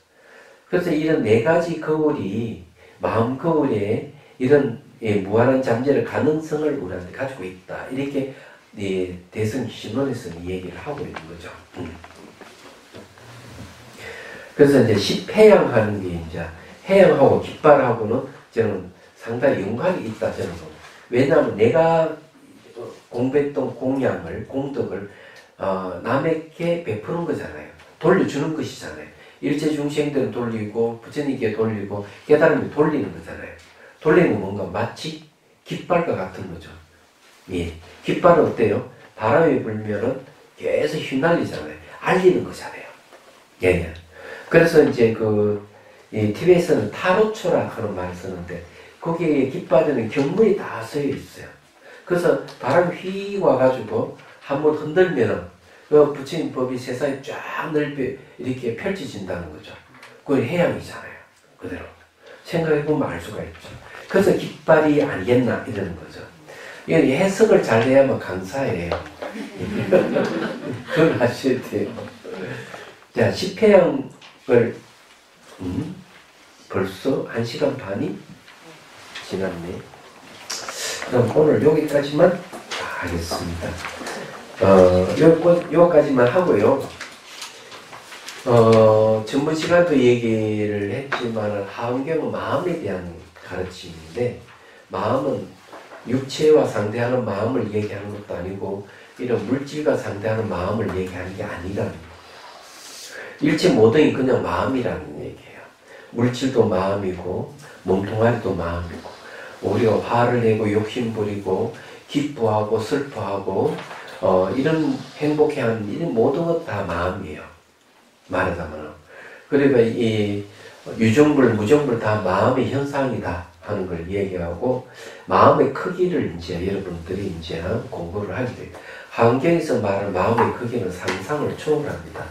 그래서 이런 4가지 거울이 마음 거울에 이런 무한한 잠재력 가능성을 우리한테 가지고 있다. 이렇게 대승신론에서는 얘기를 하고 있는 거죠. 그래서 이제 십해양하는 게 이제 해양하고 깃발하고는 저는 상당히 연관이 있다 저는 봅니다. 왜냐하면 내가 공부했던 공덕을 남에게 베푸는 거잖아요. 돌려주는 것이잖아요. 일체중생들은 돌리고 부처님께 돌리고 깨달음이 돌리는 거잖아요. 돌리는 건 뭔가 마치 깃발과 같은 거죠. 깃발은 어때요? 바람이 불면은 계속 휘날리잖아요. 알리는 거잖아요. 그래서 이제 티베트에서는 타로초라 하는 말을 쓰는데 거기에 깃발에는 경문이 다 써여 있어요. 그래서 바람이 휘 와가지고 한번 흔들면은 그 부처님 법이 세상에 쫙 넓게 이렇게 펼쳐진다는 거죠. 그건 해양이잖아요. 그대로. 생각해보면 알 수가 있죠. 그래서 깃발이 아니겠나 이러는 거죠. 이건 해석을 잘 해야만 강사예요. 그걸 하셔야 돼요. 자, 십회양을 벌써 1시간 반이 지났네. 그럼 오늘 여기까지만 하겠습니다. 요까지만 하고요. 전번 시간도 얘기를 했지만 하원경은 마음에 대한 가르침인데 마음은 육체와 상대하는 마음을 얘기하는 것도 아니고 이런 물질과 상대하는 마음을 얘기하는 게 아니라는 거예요. 일체 모든이 그냥 마음이라는 얘기예요. 물질도 마음이고 몸뚱아리도 마음이고 우리가 화를 내고 욕심부리고 기뻐하고 슬퍼하고 이런 행복해하는 이런 모든 것 다 마음이에요. 말하자면 그러니까 이 유정불 무정불 다 마음의 현상이다 하는 걸 얘기하고 마음의 크기를 이제 여러분들이 이제 공부를 하게 돼요. 하원경에서 말하는 마음의 크기는 상상을 초월합니다.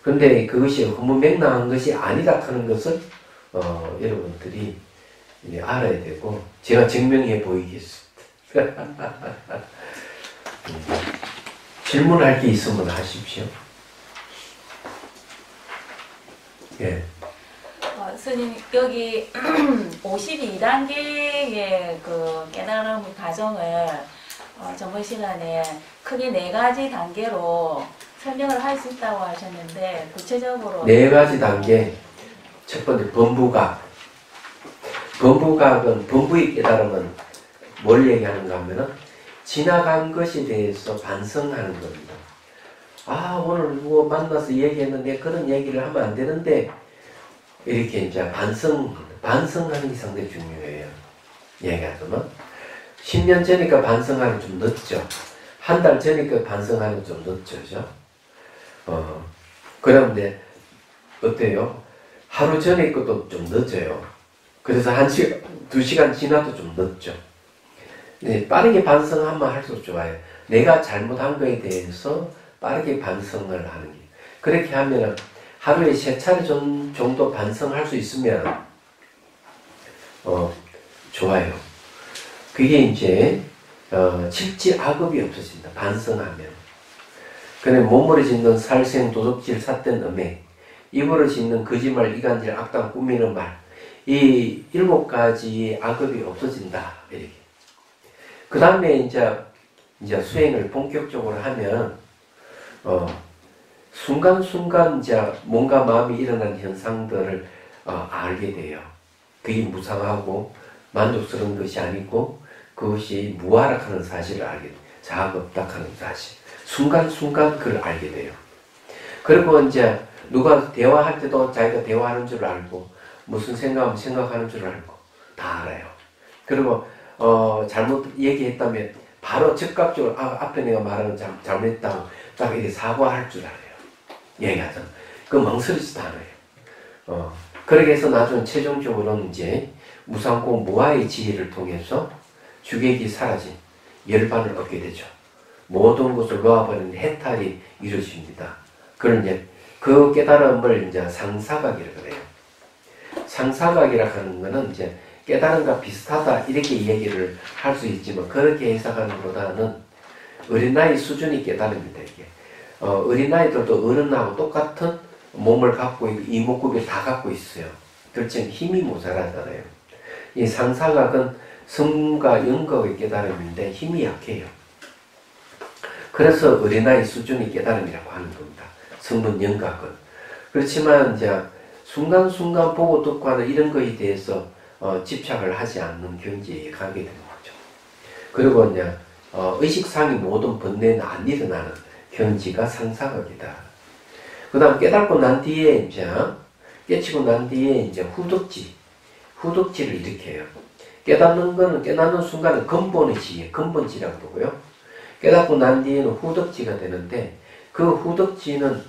근데 그것이 허무맹랑한 것이 아니다 하는 것을 여러분들이 알아야 되고 제가 증명해 보이겠습니다. 질문할 게 있으면 하십시오. 예. 스님 여기 52단계의 그 깨달음 과정을 저번 시간에 크게 4가지 단계로 설명을 할 수 있다고 하셨는데 구체적으로 4가지 단계. 첫 번째 범부각. 범부각은 범부의 깨달음은 뭘 얘기하는가 하면은 지나간 것에 대해서 반성하는 겁니다. 아, 오늘 누구 만나서 얘기했는데 그런 얘기를 하면 안 되는데 이렇게 이제 반성하는 게 상당히 중요해요. 얘기하자면 10년 전이니까 반성하는 좀 늦죠. 한 달 전이니까 반성하는 좀 늦죠. 그죠? 그런데 어때요? 하루 전에 것도 좀 늦어요. 그래서 2시간 지나도 좀 늦죠. 네, 빠르게 반성하면 할수록 좋아요. 내가 잘못한 거에 대해서 빠르게 반성을 하는 게. 그렇게 하면 하루에 3차례 정도 반성할 수 있으면 좋아요. 그게 이제 질질 악업이 없어진다. 반성하면. 그래 몸으로 짓는 살생 도둑질 삿된 음해 입으로 짓는 거짓말 이간질 악당 꾸미는 말 이 7가지 악업이 없어진다. 이렇게. 그 다음에 이제 수행을 본격적으로 하면 순간순간 이제 몸과 마음이 일어난 현상들을 알게 돼요. 그게 무상하고 만족스러운 것이 아니고 그것이 무아락하는 사실을 알게 돼요. 자아가 없다 하는 사실. 순간순간 그걸 알게 돼요. 그리고 이제 누가 대화할 때도 자기가 대화하는 줄 알고 무슨 생각하면 생각하는 줄 알고 다 알아요. 그리고 잘못 얘기했다면 바로 즉각적으로 앞에 내가 말하는 잘못했다고 딱 이렇게 사과할 줄 알아요. 얘기하잖아. 그 망설이지도 않아요. 그렇게 해서 나중에 최종적으로는 이제 무상고 무아의 지혜를 통해서 주객이 사라진 열반을 얻게 되죠. 모든 것을 놓아버리는 해탈이 이루어집니다. 그걸 이제 그 깨달음을 이제 상사각이라고 그래요. 상사각이라 하는 거는 이제 깨달음과 비슷하다 이렇게 얘기를 할 수 있지만 그렇게 해석하는 것보다는 어린아이 수준의 깨달음이다. 이게 어린아이들도 어른하고 똑같은 몸을 갖고 있고 이목구비를 다 갖고 있어요. 그렇지만 힘이 모자라잖아요. 이 상사각은 성과 영각의 깨달음인데 힘이 약해요. 그래서 어린아이 수준의 깨달음이라고 하는 겁니다. 성분 영각은. 그렇지만 이제 순간순간 보고 듣고 하는 이런 것에 대해서 집착을 하지 않는 경지에 가게 되는 거죠. 그리고 이제 의식상의 모든 번뇌는 안 일어나는 경지가 상사각이다. 그 다음 깨닫고 난 뒤에 이제 깨치고 난 뒤에 이제 후덕지를 일으켜요. 깨닫는 거는 깨닫는 순간은 근본의 지혜, 근본지라고 보고요. 깨닫고 난 뒤에는 후덕지가 되는데 그 후덕지는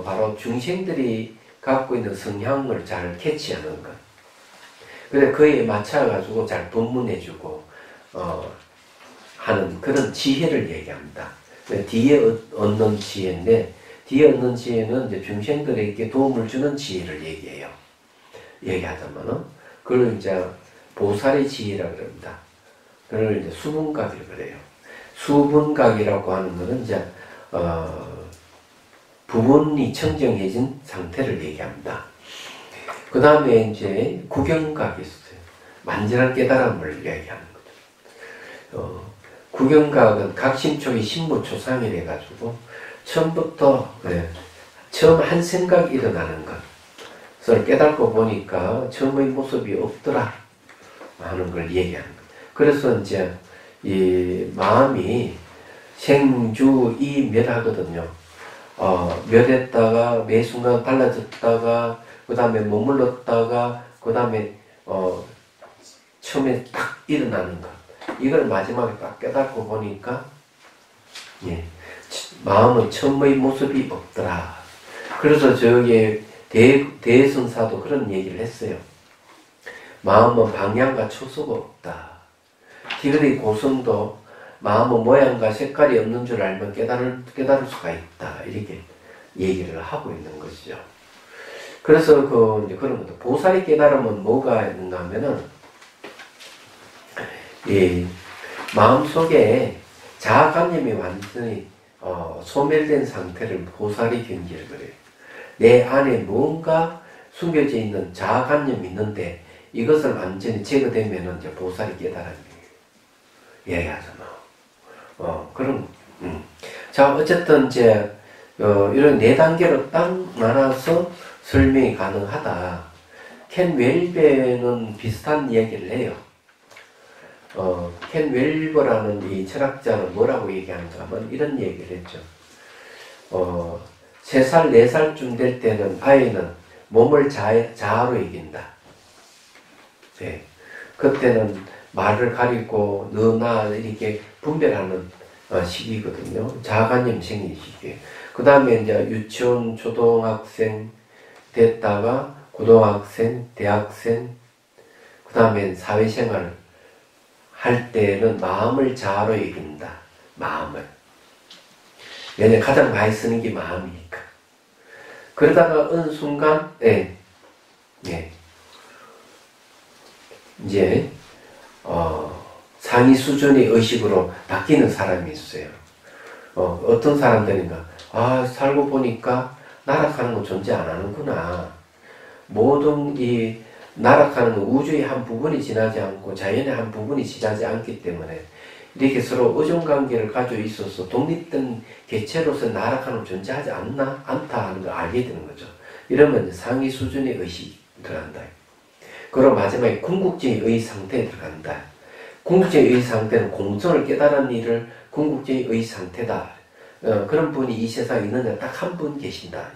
바로 중생들이 갖고 있는 성향을 잘 캐치하는 것. 그래 그에 맞춰가지고 잘 분문해주고 하는 그런 지혜를 얘기합니다. 뒤에 얻는 지혜인데 뒤에 얻는 지혜는 이제 중생들에게 도움을 주는 지혜를 얘기하자면은 그걸 이제 보살의 지혜라 그럽니다. 그걸 이제 수분각이라고 그래요. 수분각이라고 하는 거는 이제 부분이 청정해진 상태를 얘기합니다. 그 다음에 이제 구경각이 있어요. 완전한 깨달음을 얘기하는 거죠. 구경각은 각심초이 신무초상이래 가지고 처음부터 처음 한 생각이 일어나는 것을 깨닫고 보니까 처음의 모습이 없더라 하는 걸 얘기하는 거예요. 그래서 이제 이 마음이 생주이 멸하거든요. 멸했다가 매 순간 달라졌다가 그 다음에 머물렀다가 그 다음에 처음에 딱 일어나는 것. 이걸 마지막에 딱 깨닫고 보니까 마음은 처음의 모습이 없더라. 그래서 저기 대선사도 그런 얘기를 했어요. 마음은 방향과 초소가 없다. 티그리 고성도 마음은 모양과 색깔이 없는 줄 알면 깨달을 수가 있다. 이렇게 얘기를 하고 있는 것이죠. 그래서 그런 것도 보살의 깨달음은 뭐가 있는가 하면은 이 마음속에 자아관념이 완전히 소멸된 상태를 보살이 경지를 그래요. 내 안에 뭔가 숨겨져 있는 자아관념이 있는데 이것을 완전히 제거되면은 이제 보살이 깨달음이에요. 얘기하잖아. 그런 자 어쨌든 이제 이런 네 단계로 딱 나눠서 설명이 가능하다. 켄 웰베는 비슷한 얘기를 해요. 켄 웰버라는 이 철학자는 뭐라고 얘기하는가 하면 이런 얘기를 했죠. 3살, 4살쯤 될 때는 아이는 몸을 자아로 이긴다. 네. 그때는 말을 가리고 너나 이렇게 분별하는 시기거든요. 자아관념 생긴 시기에. 그 다음에 이제 유치원, 초등학생 됐다가 고등학생, 대학생, 그 다음에 사회생활 할 때는 마음을 자아로 이긴다. 마음을. 왜냐면 가장 많이 쓰는 게 마음이니까. 그러다가 어느 순간, 이제, 상위 수준의 의식으로 바뀌는 사람이 있어요. 어떤 사람들인가, 살고 보니까 나락하는 건 존재 안 하는구나. 모든 이 나락하는 건 우주의 한 부분이 지나지 않고 자연의 한 부분이 지나지 않기 때문에 이렇게 서로 의존관계를 가지고 있어서 독립된 개체로서 나락하는 건 존재하지 않다 하는 걸 알게 되는 거죠. 이러면 이제 상위 수준의 의식이 들어간다. 그리고 마지막에 궁극적인 의 상태에 들어간다. 궁극적인 의 상태는 공성을 깨달은 일을 궁극적인 의 상태다. 그런 분이 이 세상에 있는데 딱 한 분 계신다.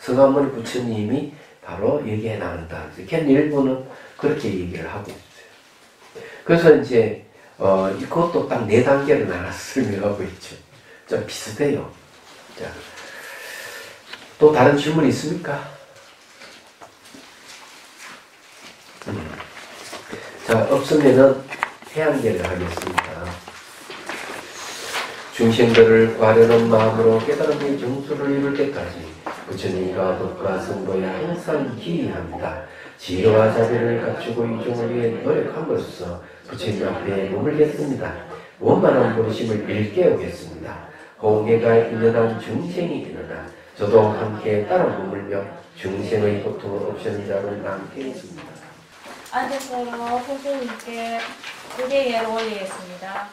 성한머니 부처님이 바로 얘기해 나간다. 켄 일부는 그렇게 얘기를 하고 있어요. 그래서 이제 이것도 딱 4단계를 나눠서 설명하고 있죠. 좀 비슷해요. 자, 또 다른 질문 있습니까? 자, 없으면은 해안계를 하겠습니다. 중생들을 과려는 마음으로 깨달음의 정수를 이룰 때까지 부처님과 법과 성도에 항상 기이합니다. 지혜와 자비를 갖추고 이종을 위해 노력함으로써 부처님 앞에 머물겠습니다. 원만한 부르심을 일깨우겠습니다. 홍해가 인연한 중생이 되느라 저도 함께 따라 머물며 중생의 고통을 없애는 자로 남겠습니다. 앉아서 선생님께 고개에 올리겠습니다.